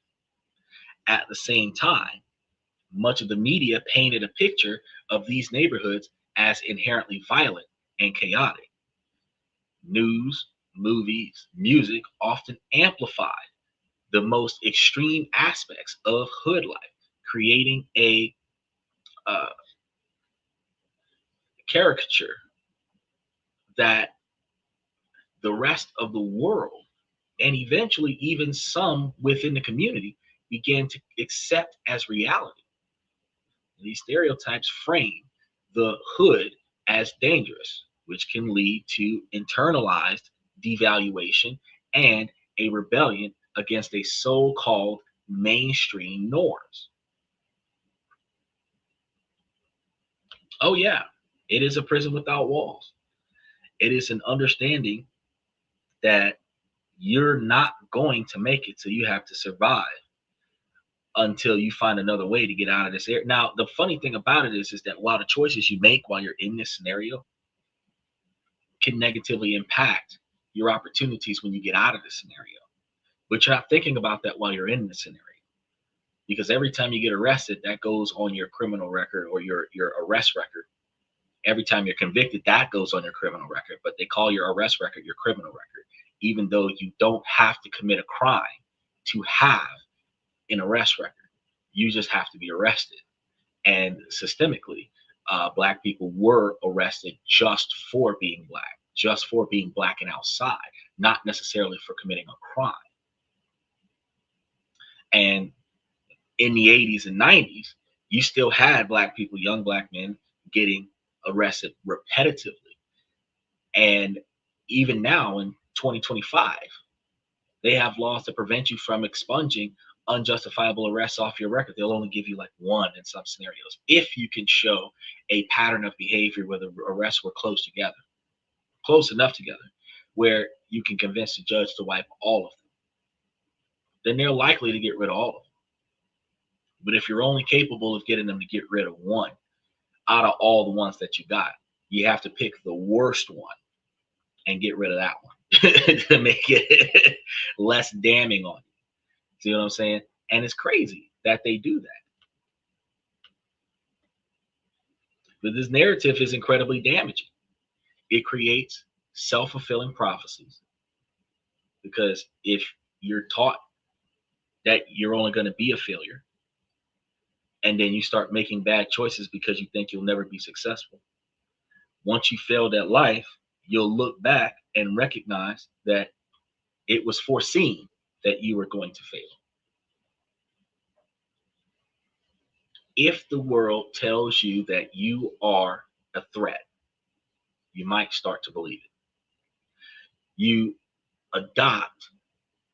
At the same time, much of the media painted a picture of these neighborhoods as inherently violent and chaotic. News, movies, music often amplified the most extreme aspects of hood life, creating a uh, caricature that the rest of the world, and eventually even some within the community, began to accept as reality. These stereotypes frame the hood as dangerous, which can lead to internalized devaluation and a rebellion against a so-called mainstream norms. Oh yeah, it is a prison without walls. It is an understanding that you're not going to make it, so you have to survive until you find another way to get out of this area. Now, the funny thing about it is that a lot of choices you make while you're in this scenario can negatively impact your opportunities when you get out of the scenario. But you're not thinking about that while you're in the scenario. Because every time you get arrested, that goes on your criminal record or your arrest record. Every time you're convicted, that goes on your criminal record. But they call your arrest record your criminal record, even though you don't have to commit a crime to have an arrest record. You just have to be arrested. And systemically, Black people were arrested just for being Black. just for being black and outside, not necessarily for committing a crime. And in the 80s and 90s, you still had black people, young black men, getting arrested repetitively. And even now in 2025, they have laws to prevent you from expunging unjustifiable arrests off your record. They'll only give you like one in some scenarios if you can show a pattern of behavior where the arrests were close enough together, where you can convince the judge to wipe all of them. Then they're likely to get rid of all of them. But if you're only capable of getting them to get rid of one out of all the ones that you got, you have to pick the worst one and get rid of that one to make it less damning on you. See what I'm saying? And it's crazy that they do that. But this narrative is incredibly damaging. It creates self-fulfilling prophecies, because if you're taught that you're only going to be a failure, and then you start making bad choices because you think you'll never be successful, once you failed at life, you'll look back and recognize that it was foreseen that you were going to fail. If the world tells you that you are a threat, you might start to believe it. You adopt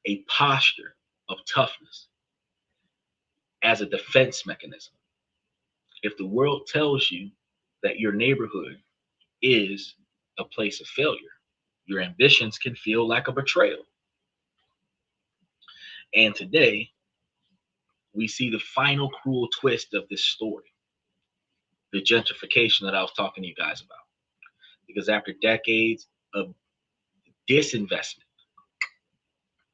a posture of toughness as a defense mechanism. If the world tells you that your neighborhood is a place of failure, your ambitions can feel like a betrayal. And today, we see the final cruel twist of this story, the gentrification that I was talking to you guys about. Because after decades of disinvestment,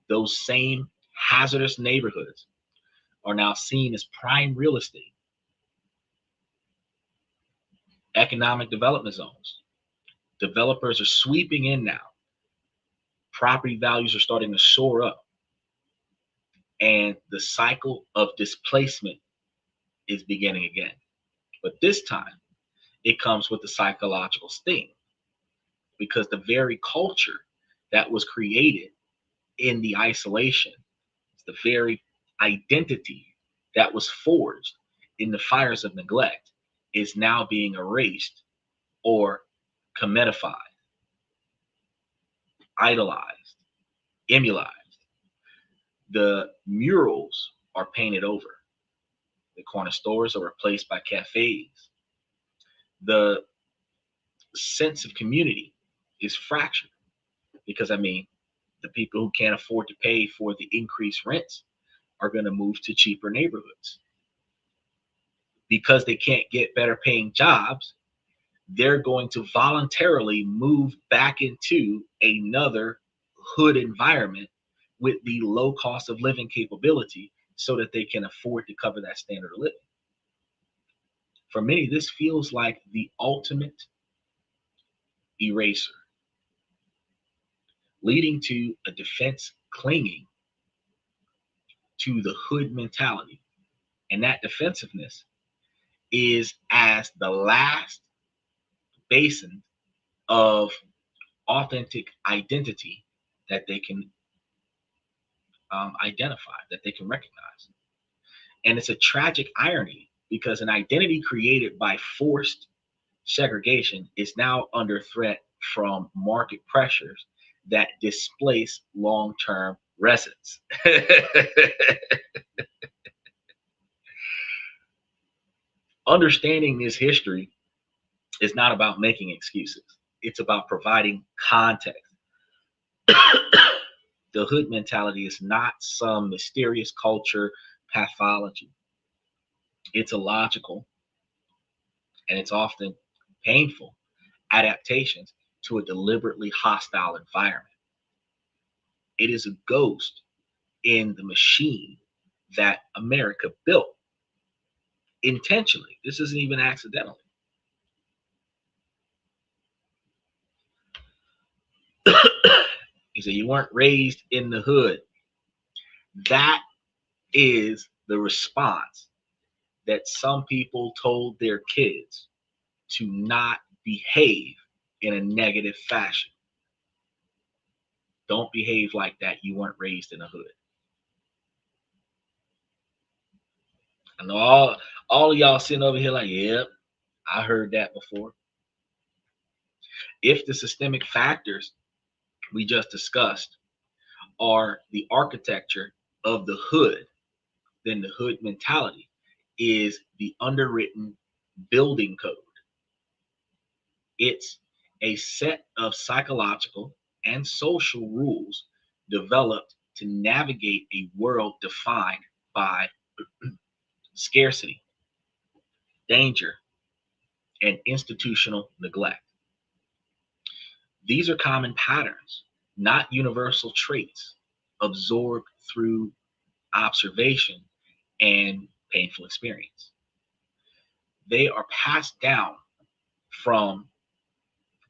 those same hazardous neighborhoods are now seen as prime real estate, economic development zones. Developers are sweeping in now. Property values are starting to soar up. And the cycle of displacement is beginning again. But this time, it comes with the psychological sting, because the very culture that was created in the isolation, the very identity that was forged in the fires of neglect, is now being erased or commodified, idolized, emulized. The murals are painted over. The corner stores are replaced by cafes. The sense of community is fractured, because the people who can't afford to pay for the increased rents are going to move to cheaper neighborhoods. Because they can't get better paying jobs, they're going to voluntarily move back into another hood environment with the low cost of living capability, so that they can afford to cover that standard of living. For many, this feels like the ultimate eraser, leading to a defense clinging to the hood mentality. And that defensiveness is as the last basin of authentic identity that they can identify, that they can recognize. And it's a tragic irony, because an identity created by forced segregation is now under threat from market pressures that displace long-term residents. Understanding this history is not about making excuses. It's about providing context. The hood mentality is not some mysterious culture pathology. It's a logical, and it's often painful, adaptations to a deliberately hostile environment. It is a ghost in the machine that America built intentionally. This isn't even accidentally. You say you weren't raised in the hood. That is the response that some people told their kids to not behave in a negative fashion. Don't behave like that. You weren't raised in a hood. I know all of y'all sitting over here like, yep, I heard that before. If the systemic factors we just discussed are the architecture of the hood, then the hood mentality is the underwritten building code. It's a set of psychological and social rules developed to navigate a world defined by scarcity, danger, and institutional neglect. These are common patterns, not universal traits absorbed through observation and painful experience. They are passed down from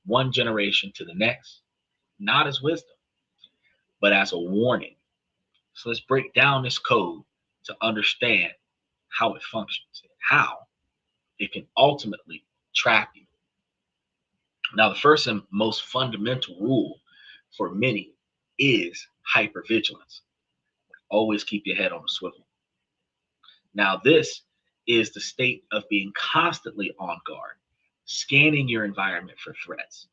one generation to the next, not as wisdom, but as a warning. So let's break down this code to understand how it functions and how it can ultimately trap you. Now, the first and most fundamental rule for many is hypervigilance. Always keep your head on the swivel. Now, this is the state of being constantly on guard, scanning your environment for threats.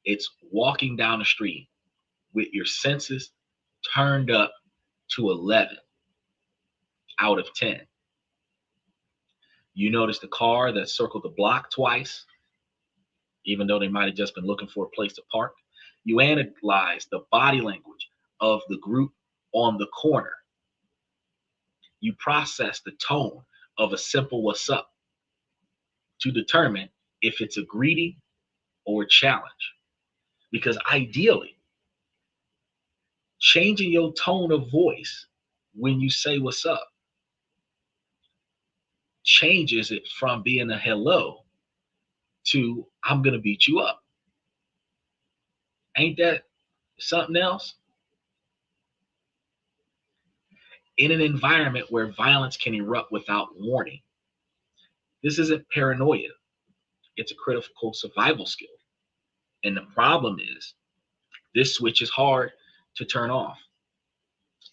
It's walking down the street with your senses turned up to 11 out of 10. You notice the car that circled the block twice, even though they might have just been looking for a place to park. You analyze the body language of the group on the corner. You process the tone of a simple what's up to determine if it's a greeting or a challenge. Because ideally, changing your tone of voice when you say what's up changes it from being a hello to I'm going to beat you up. Ain't that something else? In an environment where violence can erupt without warning, this isn't paranoia, it's a critical survival skill. And the problem is, this switch is hard to turn off.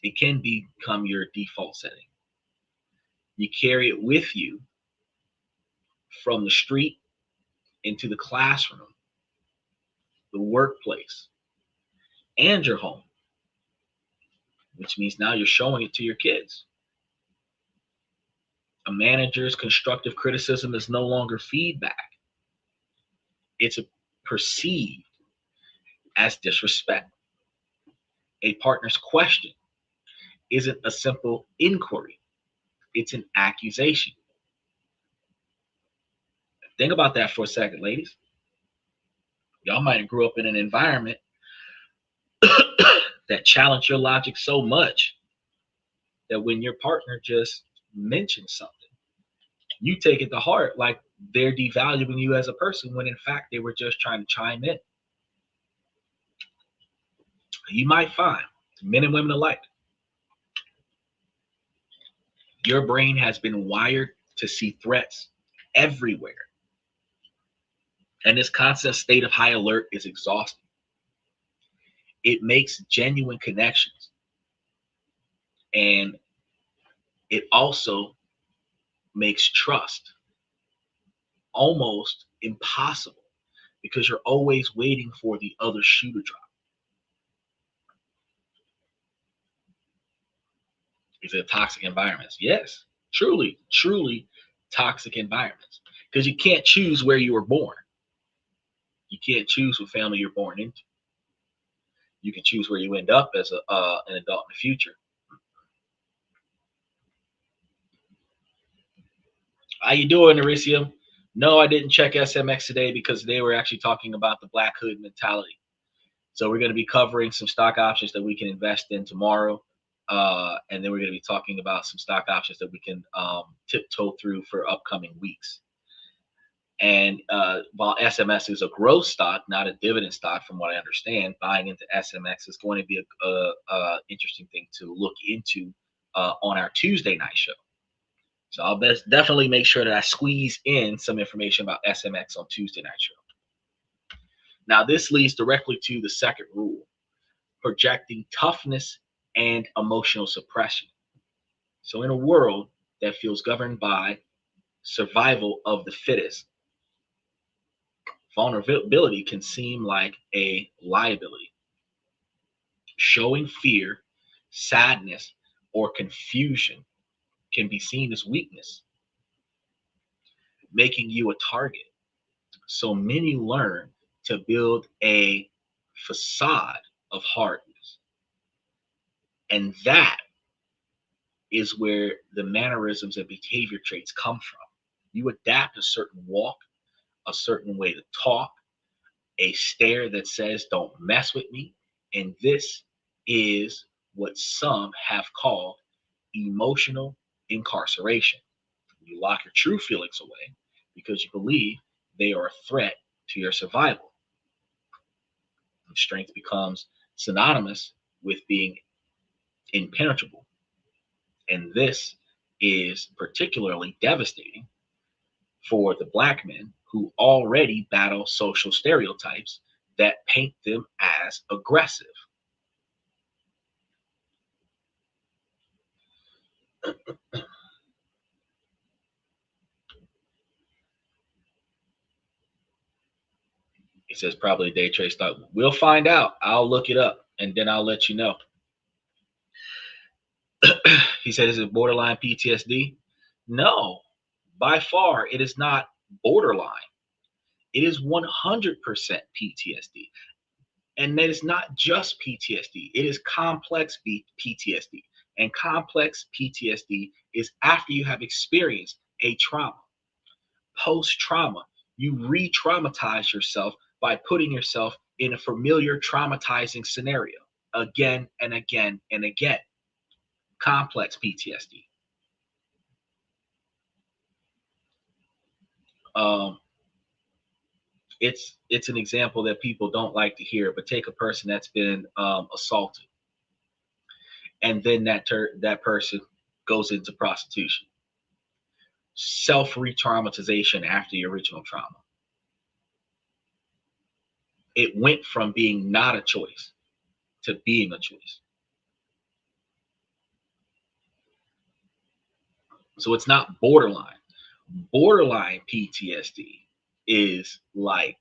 It can become your default setting. You carry it with you from the street into the classroom, the workplace, and your home, which means now you're showing it to your kids. A manager's constructive criticism is no longer feedback. It's perceived as disrespect. A partner's question isn't a simple inquiry, it's an accusation. Think about that for a second, ladies. Y'all might have grew up in an environment that challenged your logic so much that when your partner just mentions something, you take it to heart like they're devaluing you as a person when in fact they were just trying to chime in. You might find, men and women alike, your brain has been wired to see threats everywhere. And this constant state of high alert is exhausting. It makes genuine connections. And it also makes trust almost impossible because you're always waiting for the other shoe to drop. Is it toxic environments? Yes, truly, truly toxic environments. Because you can't choose where you were born. You can't choose what family you're born into. You can choose where you end up as an adult in the future. How you doing, Ericium? No, I didn't check SMX today because they were actually talking about the Black Hood mentality. So we're going to be covering some stock options that we can invest in tomorrow. And then we're going to be talking about some stock options that we can tiptoe through for upcoming weeks. And while SMX is a growth stock, not a dividend stock, from what I understand, buying into SMX is going to be a interesting thing to look into on our Tuesday night show. So I'll definitely make sure that I squeeze in some information about SMX on Tuesday night show. Now, this leads directly to the second rule: projecting toughness and emotional suppression. So, in a world that feels governed by survival of the fittest, vulnerability can seem like a liability. Showing fear, sadness, or confusion can be seen as weakness, making you a target. So many learn to build a facade of hardness. And that is where the mannerisms and behavior traits come from. You adapt a certain walk, a certain way to talk, a stare that says, don't mess with me. And this is what some have called emotional incarceration. You lock your true feelings away because you believe they are a threat to your survival. And strength becomes synonymous with being impenetrable. And this is particularly devastating for the Black men who already battle social stereotypes that paint them as aggressive. He says probably day trade stock. We'll find out. I'll look it up and then I'll let you know. He said, is it borderline PTSD? No, by far it is not borderline. It is 100% PTSD. And that is not just PTSD, it is complex PTSD. And complex PTSD is after you have experienced a trauma. Post trauma, you re traumatize yourself by putting yourself in a familiar traumatizing scenario again and again and again. Complex PTSD. Um, it's an example that people don't like to hear, but take a person that's been assaulted, and then that person goes into prostitution. Self re-traumatization after the original trauma. It went from being not a choice to being a choice. So it's not borderline. Borderline PTSD is like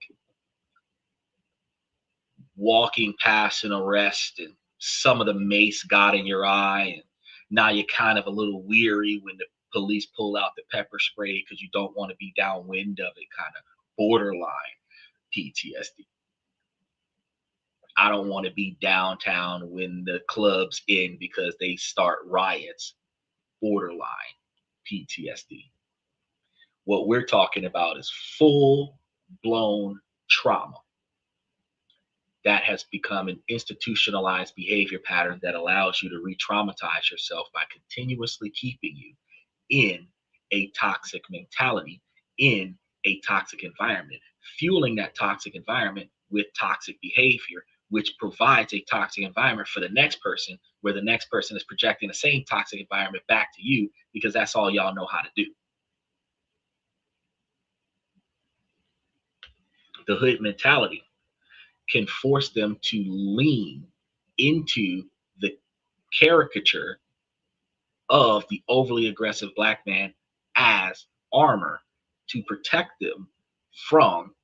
walking past an arrest and some of the mace got in your eye, and now you're kind of a little weary when the police pull out the pepper spray because you don't want to be downwind of it. Kind of borderline PTSD. I don't want to be downtown when the club's in because they start riots. Borderline PTSD. What we're talking about is full blown trauma that has become an institutionalized behavior pattern that allows you to re-traumatize yourself by continuously keeping you in a toxic mentality, in a toxic environment, fueling that toxic environment with toxic behavior, which provides a toxic environment for the next person, where the next person is projecting the same toxic environment back to you because that's all y'all know how to do. The hood mentality can force them to lean into the caricature of the overly aggressive Black man as armor to protect them from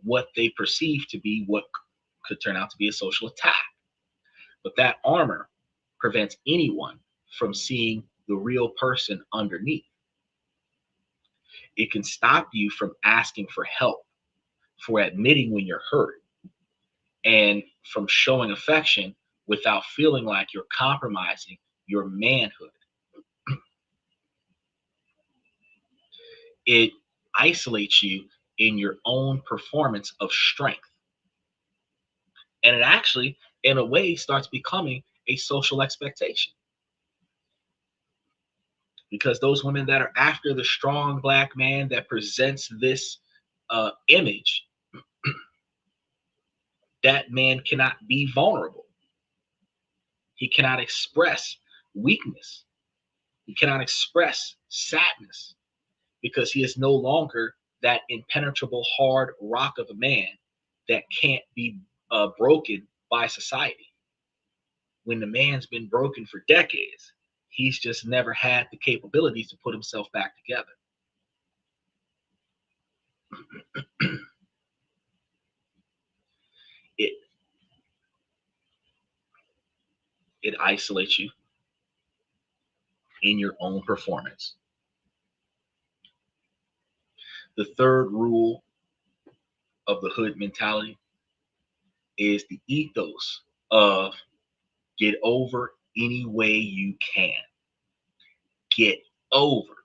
what they perceive to be what could turn out to be a social attack. But that armor prevents anyone from seeing the real person underneath. It can stop you from asking for help, for admitting when you're hurt, and from showing affection without feeling like you're compromising your manhood. It isolates you in your own performance of strength. And it actually, in a way, starts becoming a social expectation. Because those women that are after the strong Black man that presents this image, that man cannot be vulnerable. He cannot express weakness. He cannot express sadness because he is no longer that impenetrable hard rock of a man that can't be broken by society. When the man's been broken for decades, he's just never had the capabilities to put himself back together. It it isolates you in your own performance. The third rule of the hood mentality is the ethos of get over any way you can. Get over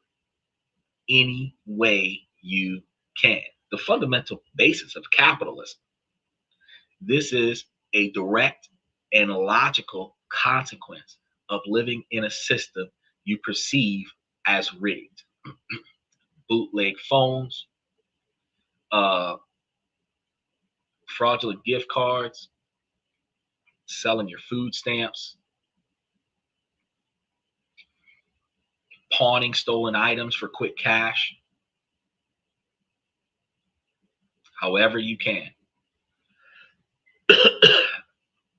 any way you can. The fundamental basis of capitalism. This is a direct and logical consequence of living in a system you perceive as rigged. Bootleg phones, uh, fraudulent gift cards, selling your food stamps, pawning stolen items for quick cash, however you can.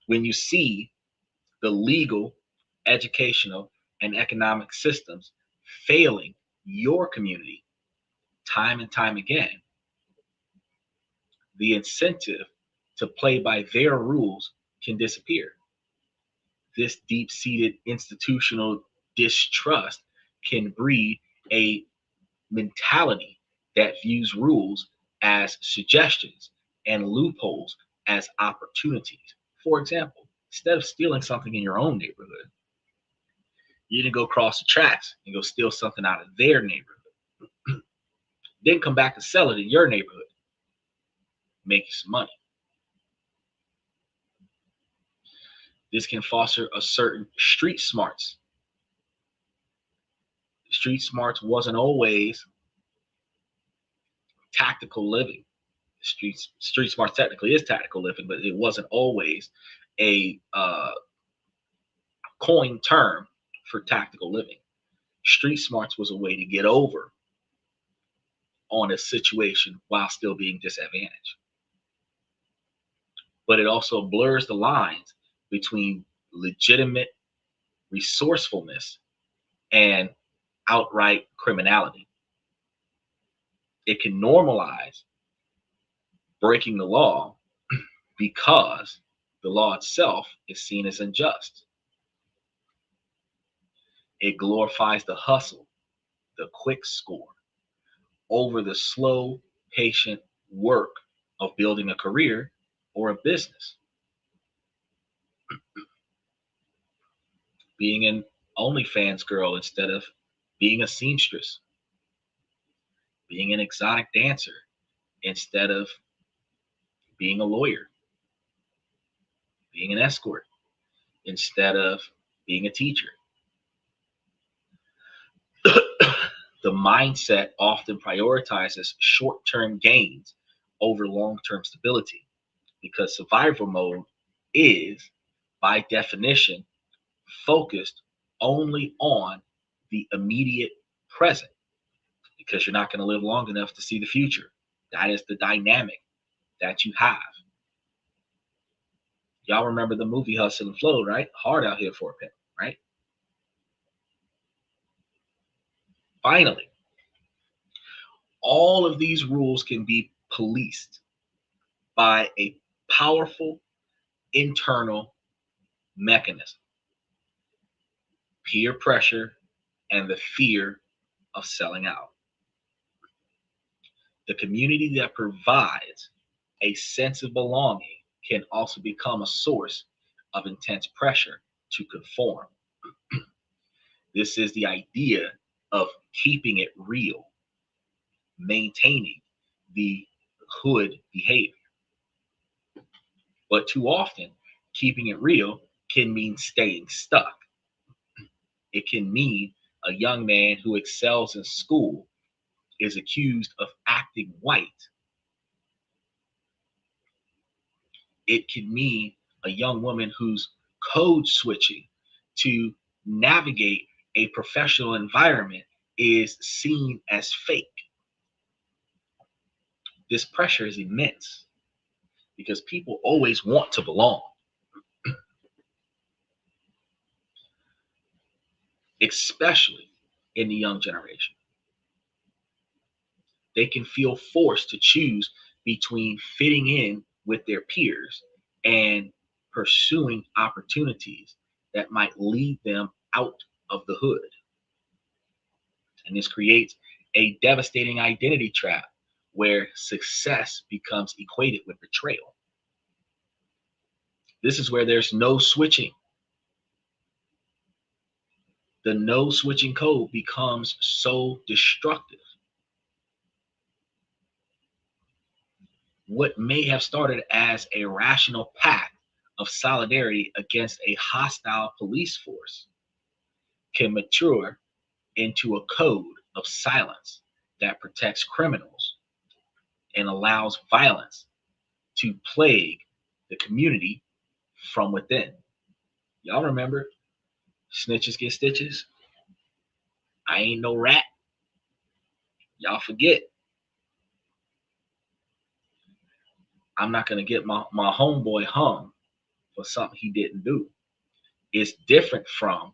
When you see the legal, educational, and economic systems failing your community time and time again, the incentive to play by their rules can disappear. This deep seated institutional distrust can breed a mentality that views rules as suggestions and loopholes as opportunities. For example, instead of stealing something in your own neighborhood, you can go across the tracks and go steal something out of their neighborhood, then come back and sell it in your neighborhood, make you some money. This can foster a certain street smarts. Street smarts wasn't always tactical living. Street smarts technically is tactical living, but it wasn't always a coined term for tactical living. Street smarts was a way to get over on a situation while still being disadvantaged. But it also blurs the lines between legitimate resourcefulness and outright criminality. It can normalize breaking the law because the law itself is seen as unjust. It glorifies the hustle, the quick score, over the slow, patient work of building a career or a business. Being an OnlyFans girl instead of being a seamstress, being an exotic dancer instead of being a lawyer, being an escort instead of being a teacher. The mindset often prioritizes short term gains over long term stability because survival mode is, by definition, focused only on the immediate present because you're not going to live long enough to see the future. That is the dynamic that you have. Y'all remember the movie Hustle and Flow, right? Hard out here for a penny, right? Finally, all of these rules can be policed by a powerful internal mechanism: peer pressure and the fear of selling out. The community that provides a sense of belonging can also become a source of intense pressure to conform. This is the idea of keeping it real, maintaining the hood behavior. But too often, keeping it real can mean staying stuck. It can mean a young man who excels in school is accused of acting white. It can mean a young woman who's code switching to navigate a professional environment is seen as fake. This pressure is immense. because people always want to belong, especially in the young generation. They can feel forced to choose between fitting in with their peers and pursuing opportunities that might lead them out of the hood. And this creates a devastating identity trap where success becomes equated with betrayal. This is where there's no switching. The no switching code becomes so destructive. What may have started as a rational pact of solidarity against a hostile police force can mature into a code of silence that protects criminals and allows violence to plague the community from within. Y'all remember snitches get stitches? I ain't no rat. Y'all forget. I'm not going to get my homeboy hung for something he didn't do. It's different from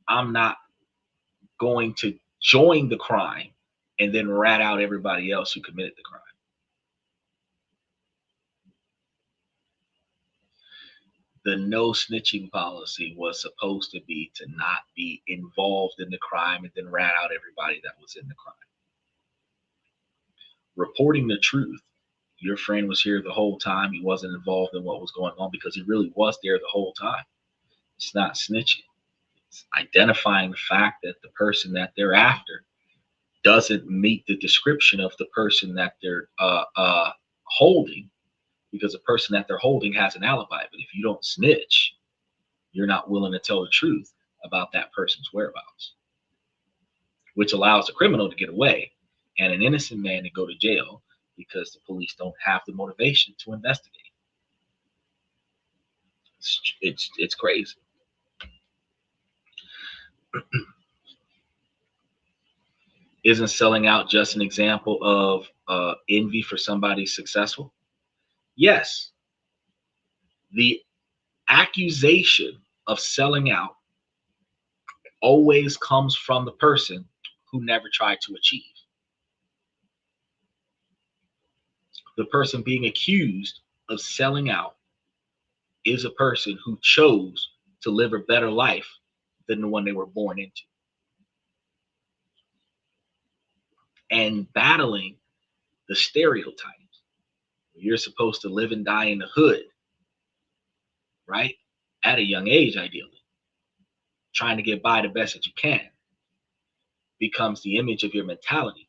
I'm not going to join the crime and then rat out everybody else who committed the crime. The no snitching policy was supposed to be to not be involved in the crime and then rat out everybody that was in the crime. Reporting the truth. Your friend was here the whole time. He wasn't involved in what was going on because he really was there the whole time. It's not snitching. It's identifying the fact that the person that they're after doesn't meet the description of the person that they're holding, because the person that they're holding has an alibi. But if you don't snitch, you're not willing to tell the truth about that person's whereabouts, which allows the criminal to get away and an innocent man to go to jail because the police don't have the motivation to investigate. It's crazy. Isn't selling out just an example of envy for somebody successful? Yes. The accusation of selling out always comes from the person who never tried to achieve. The person being accused of selling out is a person who chose to live a better life than the one they were born into. And battling the stereotypes. You're supposed to live and die in the hood, right? At a young age, ideally. Trying to get by the best that you can becomes the image of your mentality.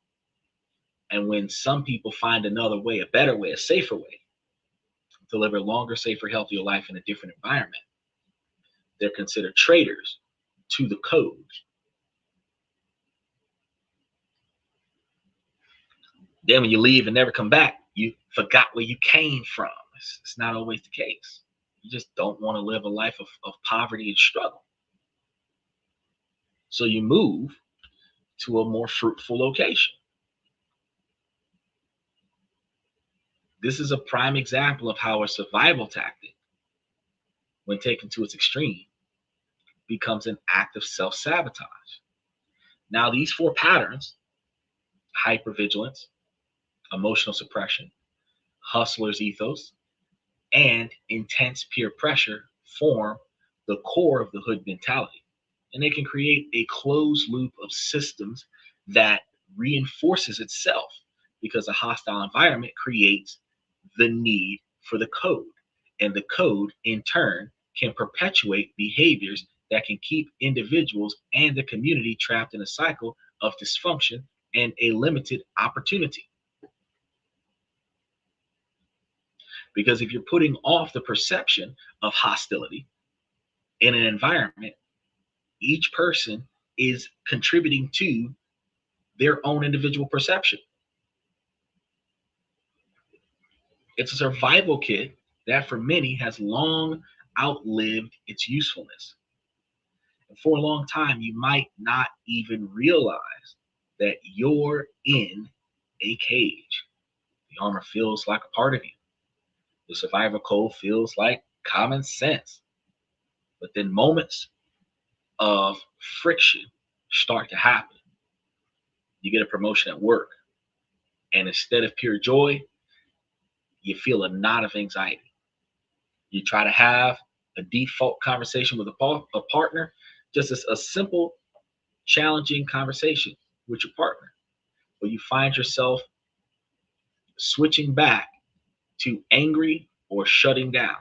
And when some people find another way, a better way, a safer way to live a longer, safer, healthier life in a different environment, they're considered traitors to the code. Then when you leave and never come back, you forgot where you came from. It's not always the case. You just don't want to live a life of poverty and struggle. So you move to a more fruitful location. This is a prime example of how a survival tactic, when taken to its extreme, becomes an act of self-sabotage. Now, these four patterns, hypervigilance, emotional suppression, hustler's ethos, and intense peer pressure, form the core of the hood mentality. And they can create a closed loop of systems that reinforces itself because a hostile environment creates the need for the code. And the code, in turn, can perpetuate behaviors that can keep individuals and the community trapped in a cycle of dysfunction and a limited opportunity. Because if you're putting off the perception of hostility in an environment, each person is contributing to their own individual perception. It's a survival kit that for many has long outlived its usefulness. And for a long time, you might not even realize that you're in a cage. The armor feels like a part of you. The survival code feels like common sense. But then moments of friction start to happen. You get a promotion at work, and instead of pure joy, you feel a knot of anxiety. You try to have a default conversation with a partner, just as a simple, challenging conversation with your partner, but you find yourself switching back to angry or shutting down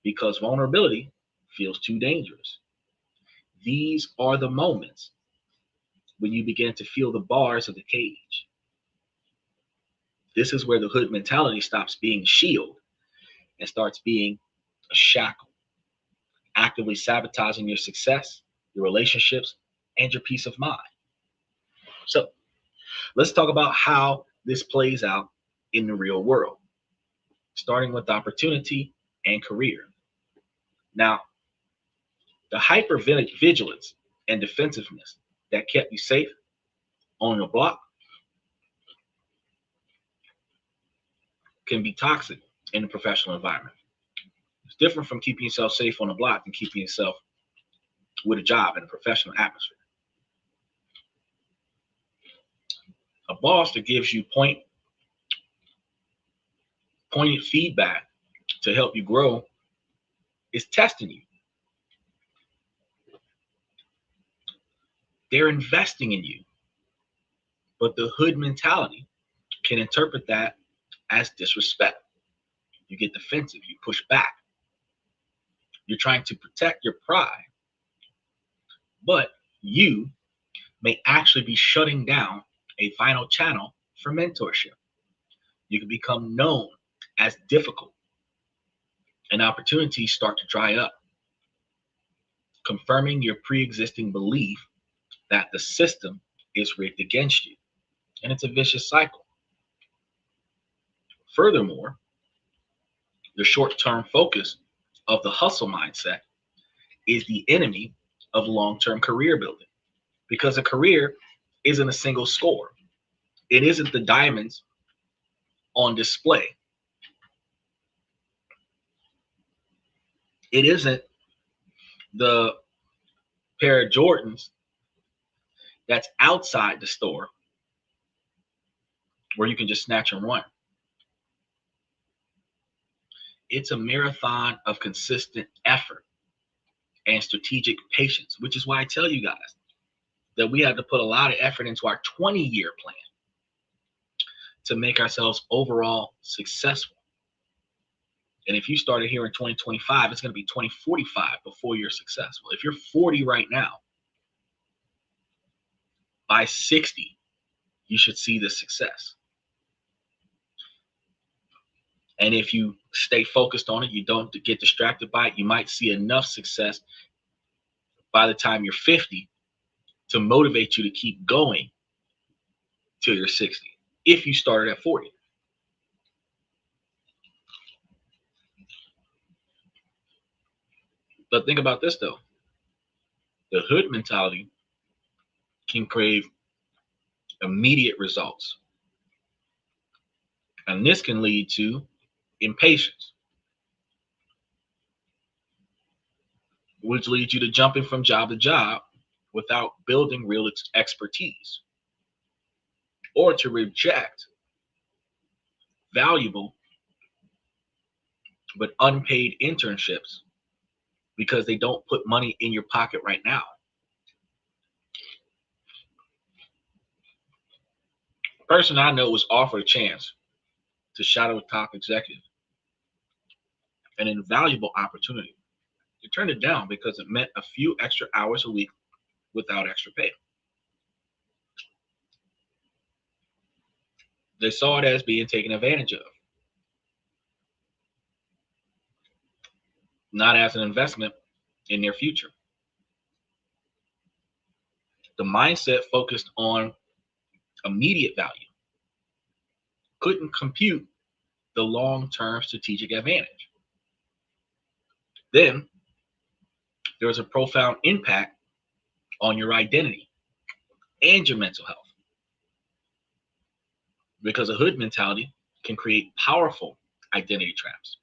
because vulnerability feels too dangerous. These are the moments when you begin to feel the bars of the cage. This is where the hood mentality stops being a shield and starts being a shackle, actively sabotaging your success, your relationships, and your peace of mind. So let's talk about how this plays out in the real world, starting with opportunity and career. Now, the hypervigilance and defensiveness that kept you safe on your block can be toxic in the professional environment. It's different from keeping yourself safe on the block and keeping yourself with a job in a professional atmosphere. A boss that gives you pointed feedback to help you grow is testing you. They're investing in you. But the hood mentality can interpret that as disrespect. You get defensive, you push back. You're trying to protect your pride, but you may actually be shutting down a vital channel for mentorship. You can become known as difficult, and opportunities start to dry up, confirming your pre-existing belief that the system is rigged against you. And it's a vicious cycle. Furthermore, the short-term focus of the hustle mindset is the enemy of long-term career building, because a career isn't a single score. It isn't the diamonds on display. It isn't the pair of Jordans that's outside the store where you can just snatch and run. It's a marathon of consistent effort and strategic patience, which is why I tell you guys that we have to put a lot of effort into our 20-year plan to make ourselves overall successful. And if you started here in 2025, it's going to be 2045 before you're successful. If you're 40 right now, by 60, you should see the success. And if you stay focused on it, you don't get distracted by it, you might see enough success by the time you're 50 to motivate you to keep going till you're 60, if you started at 40. But think about this though. The hood mentality can crave immediate results. And this can lead to impatience, which leads you to jumping from job to job without building real expertise, or to reject valuable but unpaid internships because they don't put money in your pocket right now. A person I know was offered a chance to shadow a top executive, an invaluable opportunity. They turned it down because it meant a few extra hours a week without extra pay. They saw it as being taken advantage of, not as an investment in their future. The mindset focused on immediate value couldn't compute the long-term strategic advantage. Then there was a profound impact on your identity and your mental health. because a hood mentality can create powerful identity traps.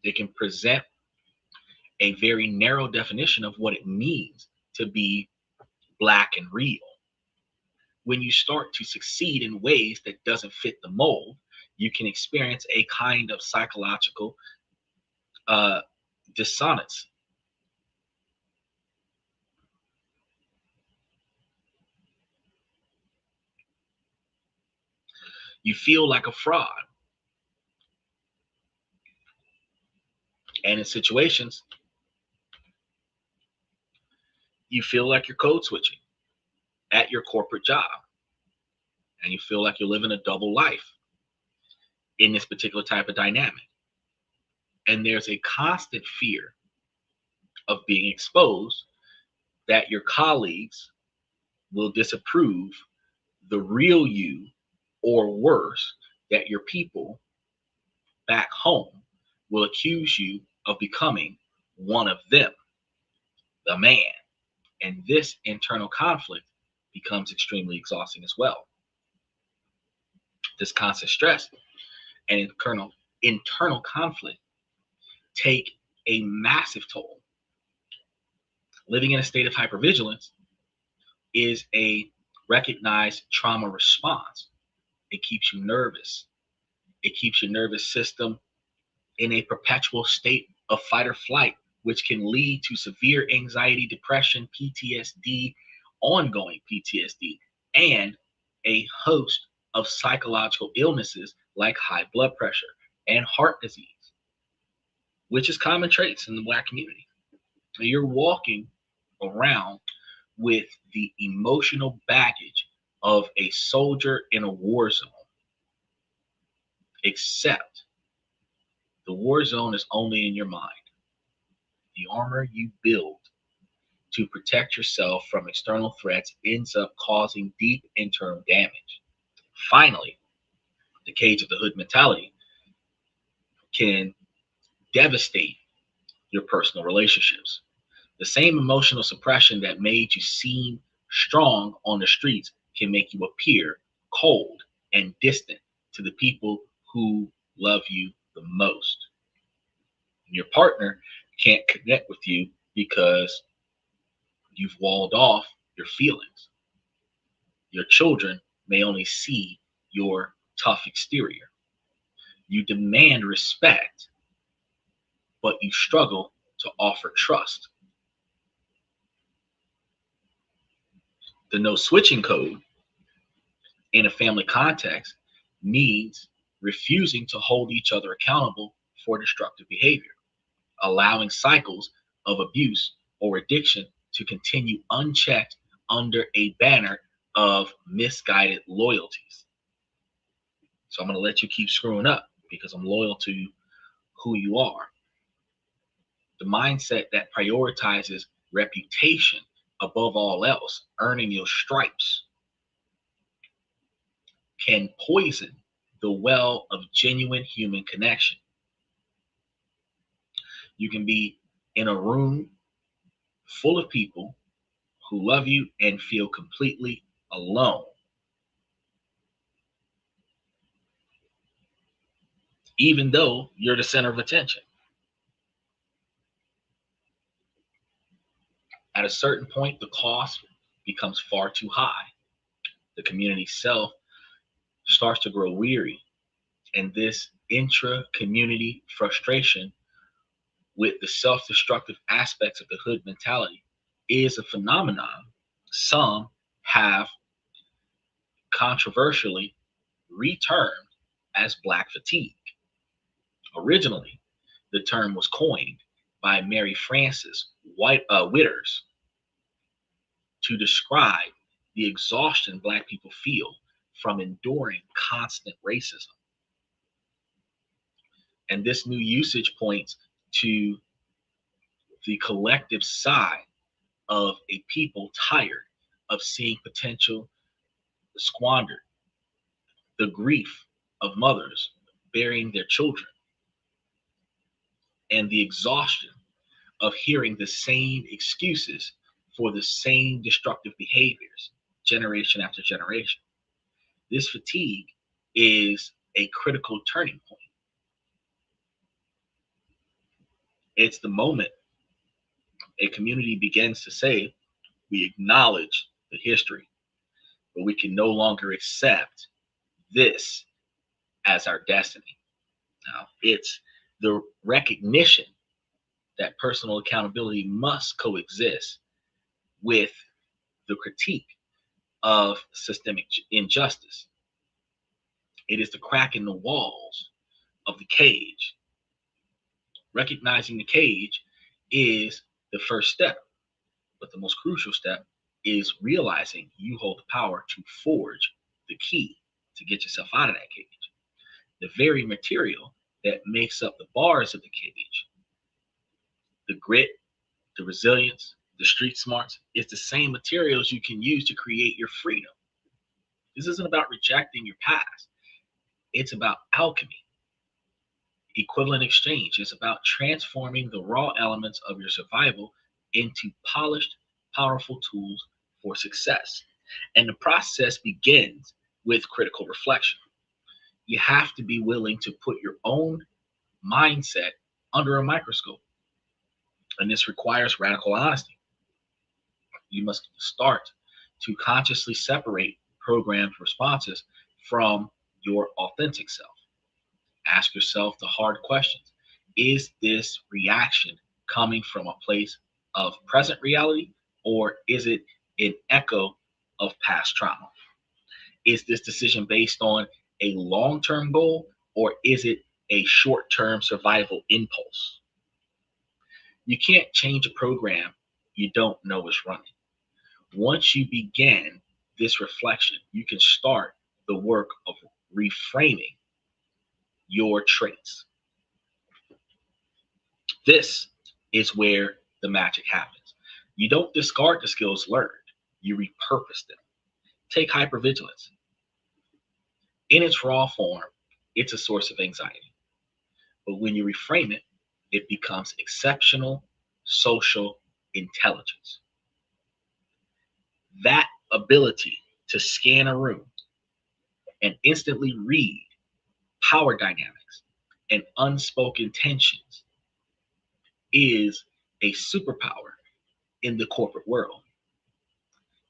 It can present a very narrow definition of what it means to be black and real. When you start to succeed in ways that doesn't fit the mold, you can experience a kind of psychological uh, dissonance. You feel like a fraud, and in situations, you feel like you're code switching at your corporate job, and you feel like you're living a double life in this particular type of dynamic. And there's a constant fear of being exposed, that your colleagues will disapprove the real you, or worse, that your people back home will accuse you of becoming one of them, the man. And this internal conflict becomes extremely exhausting as well. This constant stress and internal conflict take a massive toll. Living in a state of hypervigilance is a recognized trauma response. It keeps you nervous. It keeps your nervous system in a perpetual state of fight or flight, which can lead to severe anxiety, depression, PTSD, ongoing PTSD, and a host of psychological illnesses like high blood pressure and heart disease, which is common traits in the Black community. You're walking around with the emotional baggage of a soldier in a war zone, except the war zone is only in your mind. The armor you build to protect yourself from external threats ends up causing deep internal damage. Finally, the cage of the hood mentality can devastate your personal relationships. The same emotional suppression that made you seem strong on the streets can make you appear cold and distant to the people who love you the most. Your partner can't connect with you because you've walled off your feelings. Your children may only see your tough exterior. You demand respect, but you struggle to offer trust. The no switching code in a family context means refusing to hold each other accountable for destructive behavior, allowing cycles of abuse or addiction to continue unchecked under a banner of misguided loyalties. So I'm going to let you keep screwing up because I'm loyal to who you are. The mindset that prioritizes reputation above all else, earning your stripes, can poison the well of genuine human connection. You can be in a room full of people who love you and feel completely alone, even though you're the center of attention. At a certain point, the cost becomes far too high. The community self starts to grow weary, and this intra community frustration with the self destructive aspects of the hood mentality is a phenomenon some have controversially retermed as Black fatigue. Originally, the term was coined by Mary Frances Whitters to describe the exhaustion Black people feel from enduring constant racism. And this new usage points to the collective sigh of a people tired of seeing potential squandered, the grief of mothers burying their children, and the exhaustion of hearing the same excuses for the same destructive behaviors generation after generation. This fatigue is a critical turning point. It's the moment a community begins to say, we acknowledge the history, but we can no longer accept this as our destiny. Now, it's the recognition that personal accountability must coexist with the critique of systemic injustice. It is the crack in the walls of the cage. Recognizing the cage is the first step, but the most crucial step is realizing you hold the power to forge the key to get yourself out of that cage. The very material that makes up the bars of the cage, the grit, the resilience, the street smarts, is the same materials you can use to create your freedom. This isn't about rejecting your past. It's about alchemy. Equivalent exchange is about transforming the raw elements of your survival into polished, powerful tools for success. And the process begins with critical reflection. You have to be willing to put your own mindset under a microscope. And this requires radical honesty. You must start to consciously separate programmed responses from your authentic self. Ask yourself the hard questions. Is this reaction coming from a place of present reality, or is it an echo of past trauma? Is this decision based on a long-term goal, or is it a short-term survival impulse? You can't change a program you don't know is running. Once you begin this reflection, you can start the work of reframing your traits. This is where the magic happens. You don't discard the skills learned, you repurpose them. Take hypervigilance. In its raw form, it's a source of anxiety. But when you reframe it, it becomes exceptional social intelligence. That ability to scan a room and instantly read power dynamics and unspoken tensions is a superpower in the corporate world.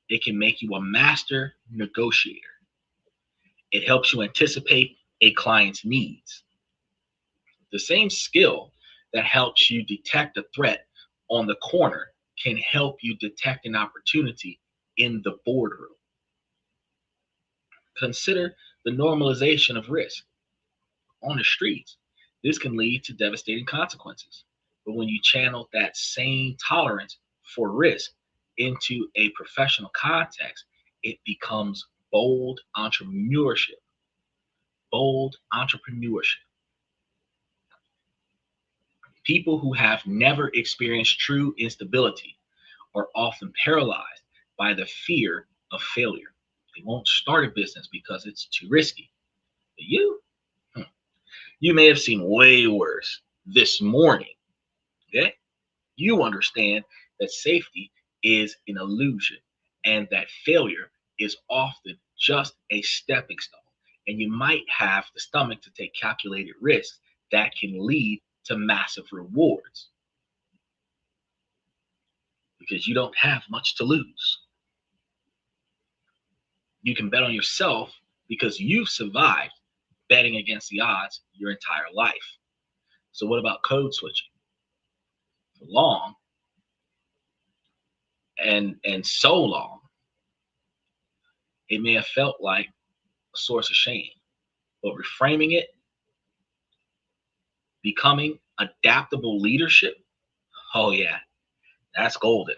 It can make you a master negotiator. It helps you anticipate a client's needs. The same skill that helps you detect a threat on the corner can help you detect an opportunity in the boardroom. Consider the normalization of risk. On the streets, this can lead to devastating consequences. But when you channel that same tolerance for risk into a professional context, it becomes bold entrepreneurship. Bold entrepreneurship. People who have never experienced true instability are often paralyzed by the fear of failure. They won't start a business because it's too risky. But you may have seen way worse this morning. Okay? You understand that safety is an illusion and that failure is often just a stepping stone. And you might have the stomach to take calculated risks that can lead to massive rewards because you don't have much to lose. You can bet on yourself because you've survived betting against the odds your entire life. So what about code switching? For long and so long, it may have felt like a source of shame, but reframing it, becoming adaptable leadership, oh yeah, that's golden.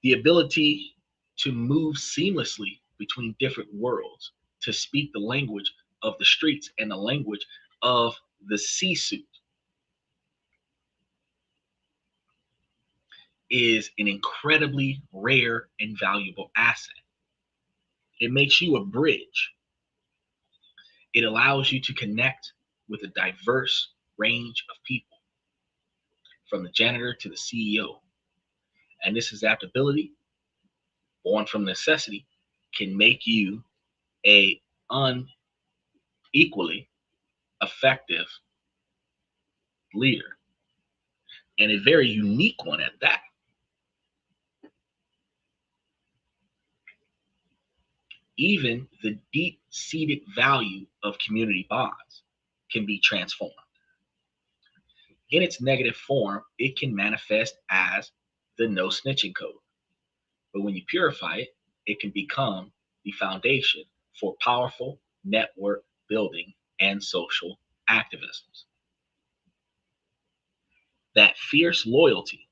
The ability to move seamlessly between different worlds, to speak the language of the streets and the language of the C-suite is an incredibly rare and valuable asset. It makes you a bridge. It allows you to connect with a diverse range of people, from the janitor to the CEO. And this adaptability, born from necessity, can make you a unequally effective leader, and a very unique one at that. Even the deep-seated value of community bonds can be transformed. In its negative form, it can manifest as the no snitching code. But when you purify it, it can become the foundation for powerful network building and social activisms. That fierce loyalty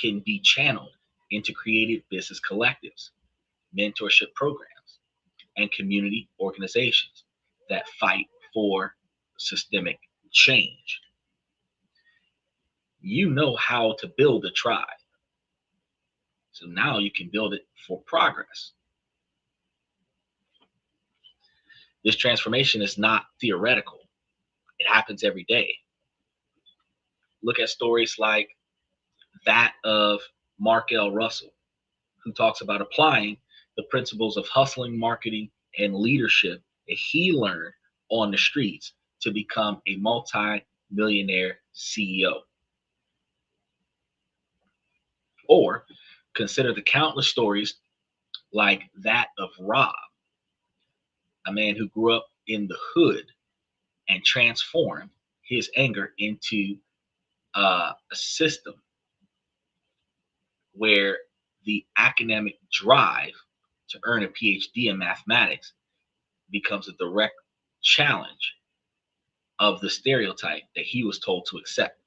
can be channeled into creative business collectives, mentorship programs, and community organizations that fight for systemic change. You know how to build a tribe. So now you can build it for progress. This transformation is not theoretical. It happens every day. Look at stories like that of Mark L. Russell, who talks about applying the principles of hustling, marketing, and leadership that he learned on the streets to become a multi-millionaire CEO. Or consider the countless stories like that of Rob, a man who grew up in the hood and transformed his anger into a system where the academic drive to earn a PhD in mathematics becomes a direct challenge of the stereotype that he was told to accept.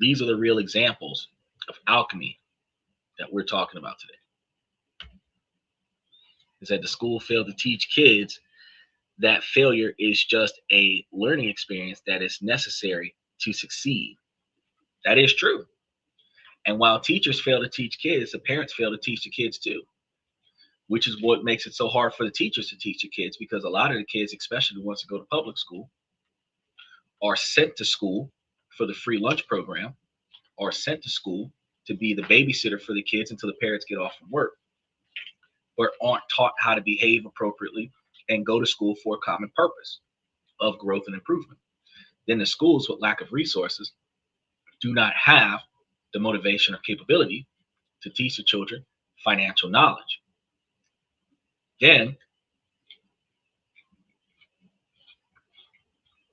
These are the real examples of alchemy that we're talking about today. Is that the school failed to teach kids that failure is just a learning experience that is necessary to succeed. That is true. And while teachers fail to teach kids, the parents fail to teach the kids too, which is what makes it so hard for the teachers to teach the kids, because a lot of the kids, especially the ones that go to public school, are sent to school for the free lunch program, or sent to school to be the babysitter for the kids until the parents get off from work, but aren't taught how to behave appropriately and go to school for a common purpose of growth and improvement. Then the schools with lack of resources do not have the motivation or capability to teach the children financial knowledge. Then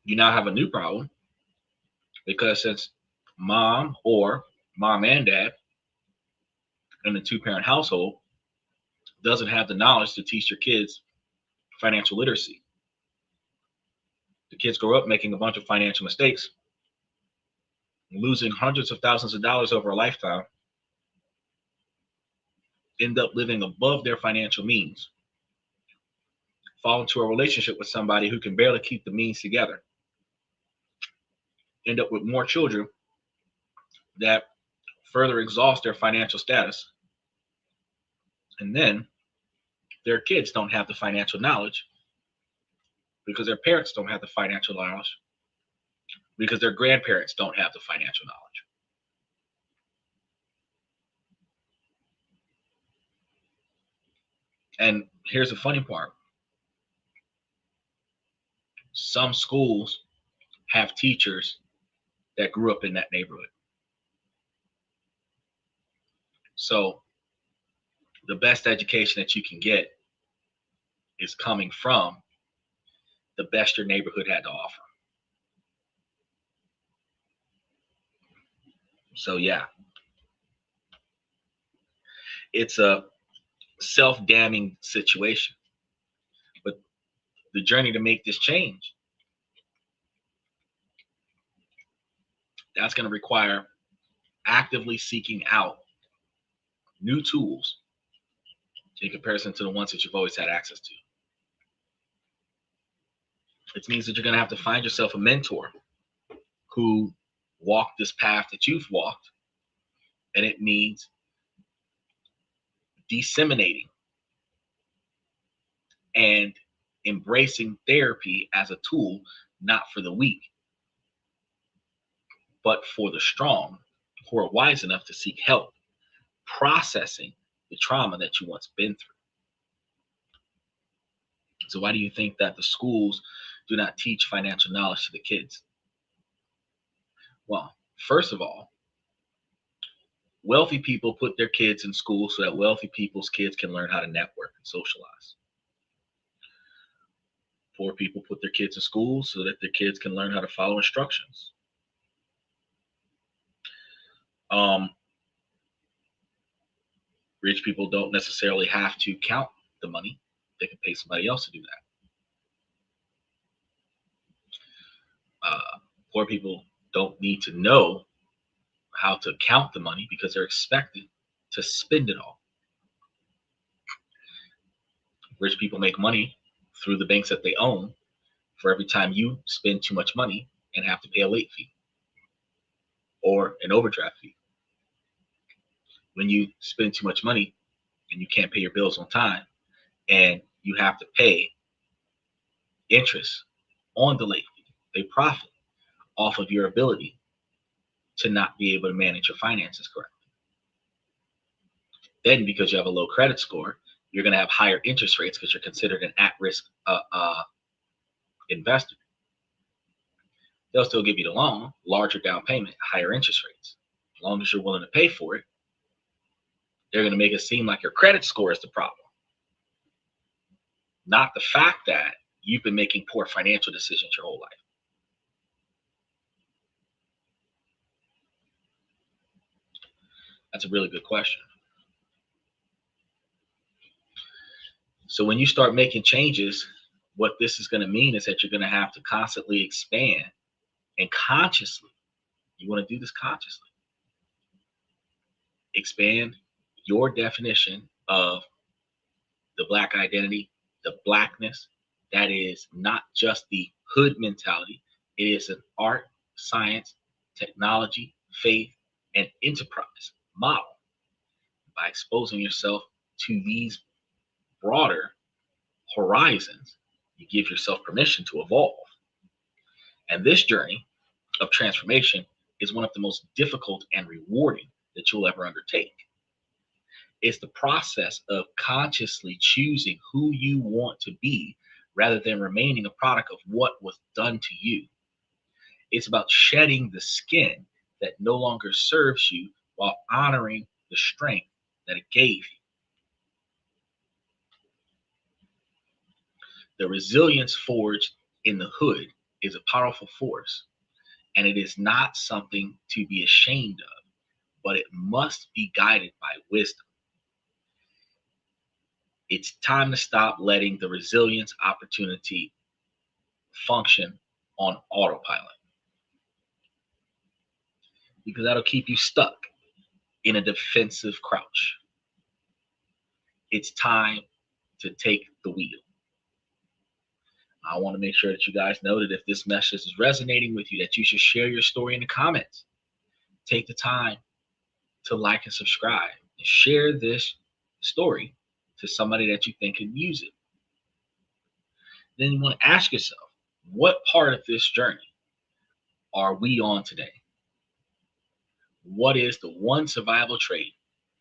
you now have a new problem, because since mom or mom and dad in a two-parent household doesn't have the knowledge to teach their kids financial literacy, the kids grow up making a bunch of financial mistakes, losing hundreds of thousands of dollars over a lifetime, end up living above their financial means, fall into a relationship with somebody who can barely keep the means together, end up with more children that further exhaust their financial status, and then their kids don't have the financial knowledge because their parents don't have the financial knowledge, because their grandparents don't have the financial knowledge. And here's the funny part. Some schools have teachers that grew up in that neighborhood. So the best education that you can get is coming from the best your neighborhood had to offer. So yeah, it's a self-damning situation. But the journey to make this change, that's going to require actively seeking out new tools in comparison to the ones that you've always had access to. It means that you're going to have to find yourself a mentor who walked this path that you've walked. And it means disseminating and embracing therapy as a tool, not for the weak, but for the strong, who are wise enough to seek help processing the trauma that you once been through. So why do you think that the schools do not teach financial knowledge to the kids? Well, first of all, wealthy people put their kids in school so that wealthy people's kids can learn how to network and socialize. Poor people put their kids in school so that their kids can learn how to follow instructions. Um, Rich people don't necessarily have to count the money. They can pay somebody else to do that. Poor people don't need to know how to count the money because they're expected to spend it all. Rich people make money through the banks that they own for every time you spend too much money and have to pay a late fee or an overdraft fee. When you spend too much money and you can't pay your bills on time and you have to pay interest on the late fee, they profit off of your ability to not be able to manage your finances correctly. Then, because you have a low credit score, you're going to have higher interest rates because you're considered an at-risk investor. They'll still give you the loan, larger down payment, higher interest rates. As long as you're willing to pay for it, they're going to make it seem like your credit score is the problem, not the fact that you've been making poor financial decisions your whole life. That's a really good question. So when you start making changes, what this is going to mean is that you're going to have to constantly expand and consciously, you want to do this consciously, expand your definition of the Black identity, the Blackness. That is not just the hood mentality. It is an art, science, technology, faith, and enterprise model. By exposing yourself to these broader horizons, you give yourself permission to evolve. And this journey of transformation is one of the most difficult and rewarding that you'll ever undertake. It's the process of consciously choosing who you want to be rather than remaining a product of what was done to you. It's about shedding the skin that no longer serves you while honoring the strength that it gave you. The resilience forged in the hood is a powerful force, and it is not something to be ashamed of, but it must be guided by wisdom. It's time to stop letting the resilience opportunity function on autopilot, because that'll keep you stuck in a defensive crouch. It's time to take the wheel. I want to make sure that you guys know that if this message is resonating with you, that you should share your story in the comments. Take the time to like and subscribe and share this story to somebody that you think can use it. Then you want to ask yourself, what part of this journey are we on today? What is the one survival trait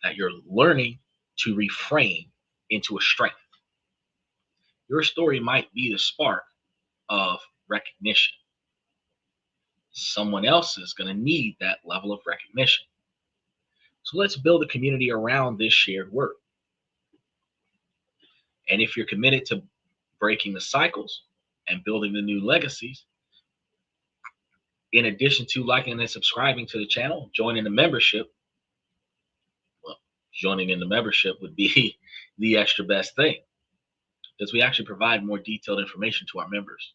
that you're learning to reframe into a strength? Your story might be the spark of recognition. Someone else is going to need that level of recognition. So let's build a community around this shared work. And if you're committed to breaking the cycles and building the new legacies, in addition to liking and subscribing to the channel, joining the membership, well, joining in the membership would be the extra best thing, because we actually provide more detailed information to our members.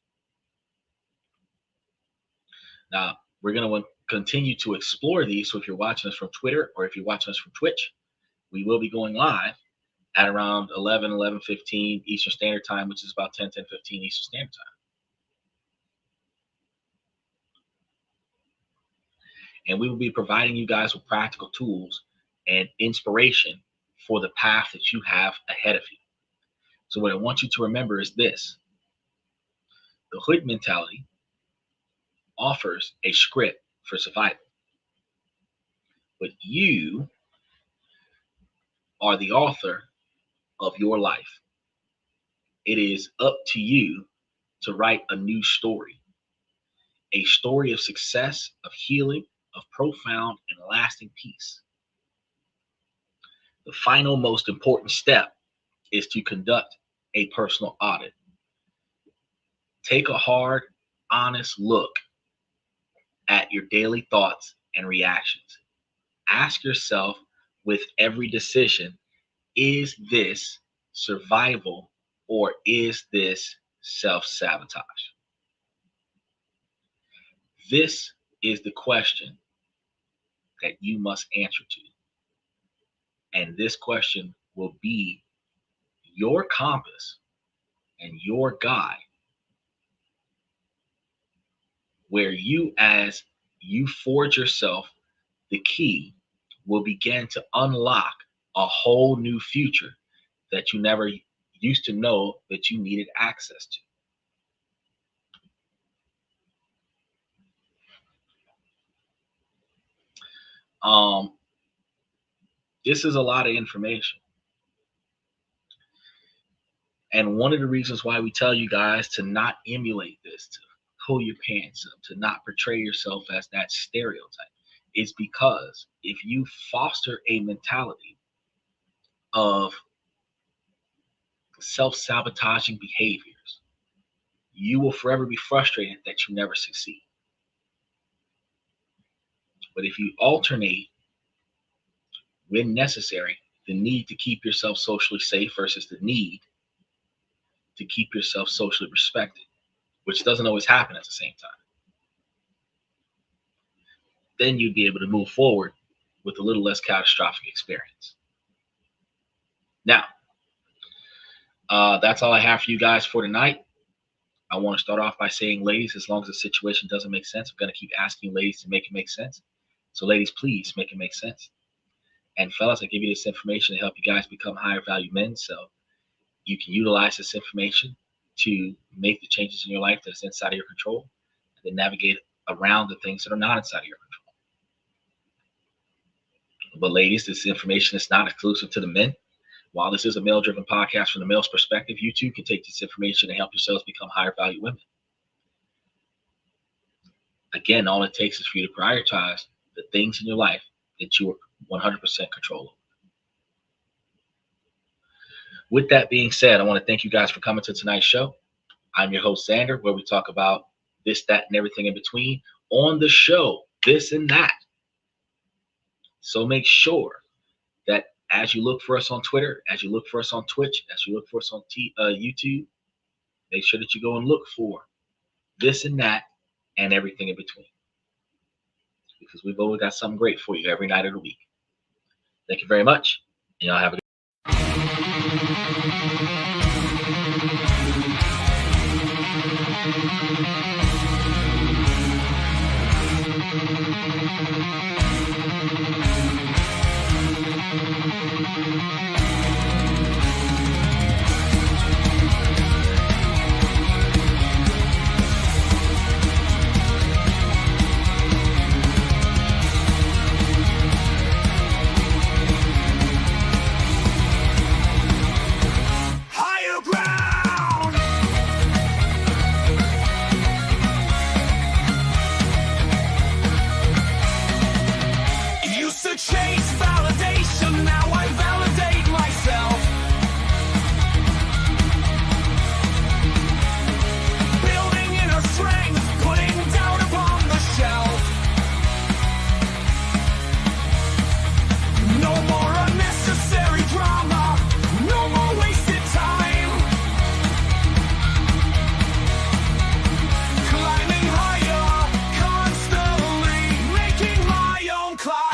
Now, we're going to continue to explore these. So if you're watching us from Twitter or if you're watching us from Twitch, we will be going live at around 11:15 Eastern Standard Time, which is about 10:15 Eastern Standard Time. And we will be providing you guys with practical tools and inspiration for the path that you have ahead of you. So what I want you to remember is this: the hood mentality offers a script for survival. but you are the author of your life. It is up to you to write a new story, a story of success, of healing, of profound and lasting peace. The final, most important step is to conduct a personal audit. Take a hard, honest look at your daily thoughts and reactions. Ask yourself with every decision, is this survival or is this self-sabotage? This is the question that you must answer to. And this question will be your compass and your guide, where you, as you forge yourself the key, will begin to unlock a whole new future that you never used to know that you needed access to. This is a lot of information. And one of the reasons why we tell you guys to not emulate this, to pull your pants up, to not portray yourself as that stereotype, is because if you foster a mentality of self-sabotaging behaviors, you will forever be frustrated that you never succeed. But if you alternate, when necessary, the need to keep yourself socially safe versus the need to keep yourself socially respected, which doesn't always happen at the same time, then you'd be able to move forward with a little less catastrophic experience. Now, that's all I have for you guys for tonight. I want to start off by saying, ladies, as long as the situation doesn't make sense, I'm going to keep asking ladies to make it make sense. So ladies, please make it make sense. And fellas, I give you this information to help you guys become higher value men, so you can utilize this information to make the changes in your life that's inside of your control, and then navigate around the things that are not inside of your control. But ladies, this information is not exclusive to the men. While this is a male-driven podcast from the male's perspective, you too can take this information and help yourselves become higher value women. Again, all it takes is for you to prioritize the things in your life that you are 100% control over. With that being said, I want to thank you guys for coming to tonight's show. I'm your host, Xander, where we talk about this, that, and everything in between. On the show, this and that. So make sure that as you look for us on Twitter, as you look for us on Twitch, as you look for us on YouTube, make sure that you go and look for this and that and everything in between. Because we've always got something great for you every night of the week. Thank you very much, and y'all have a good chase validation, now I validate myself. Building inner strength, putting doubt upon the shelf. No more unnecessary drama, no more wasted time. Climbing higher, constantly making my own climb.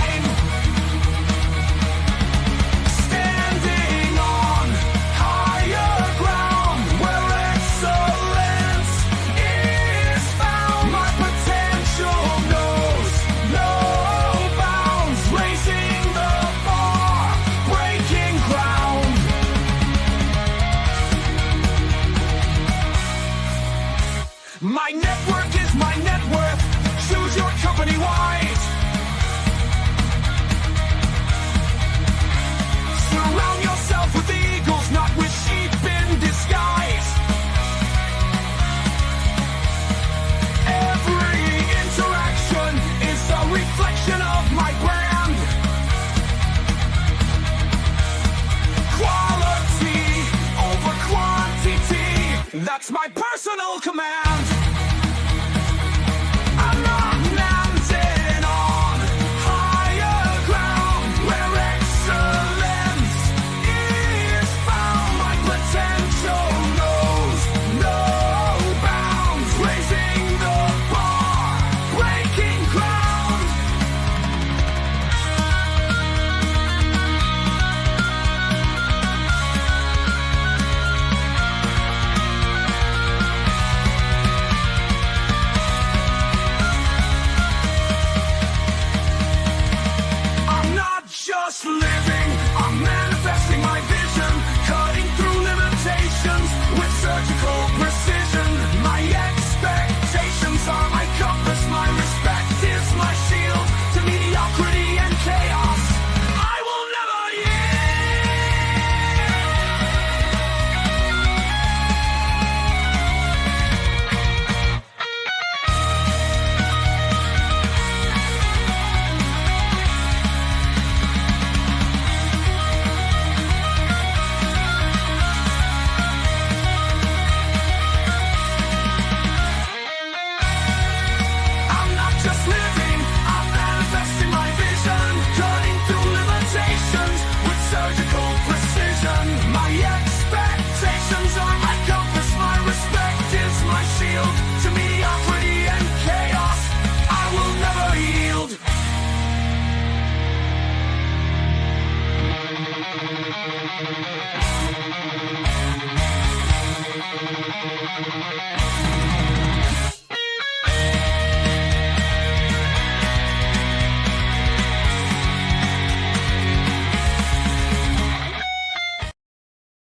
respect's my personal command. I'm not landing on higher ground where excellence is found. My potential knows no bounds, raising the bar, breaking ground. I'm not just living, I'm manifesting my vision, cutting through limitations with surgical precision. My expectations are my compass, my respect is my shield to mediocrity and chaos. I will never I'm not just living, I'm manifesting my vision, cutting through limitations with surgical precision. My expectations are my compass, my respect is my shield to mediocrity and chaos. I will never yield.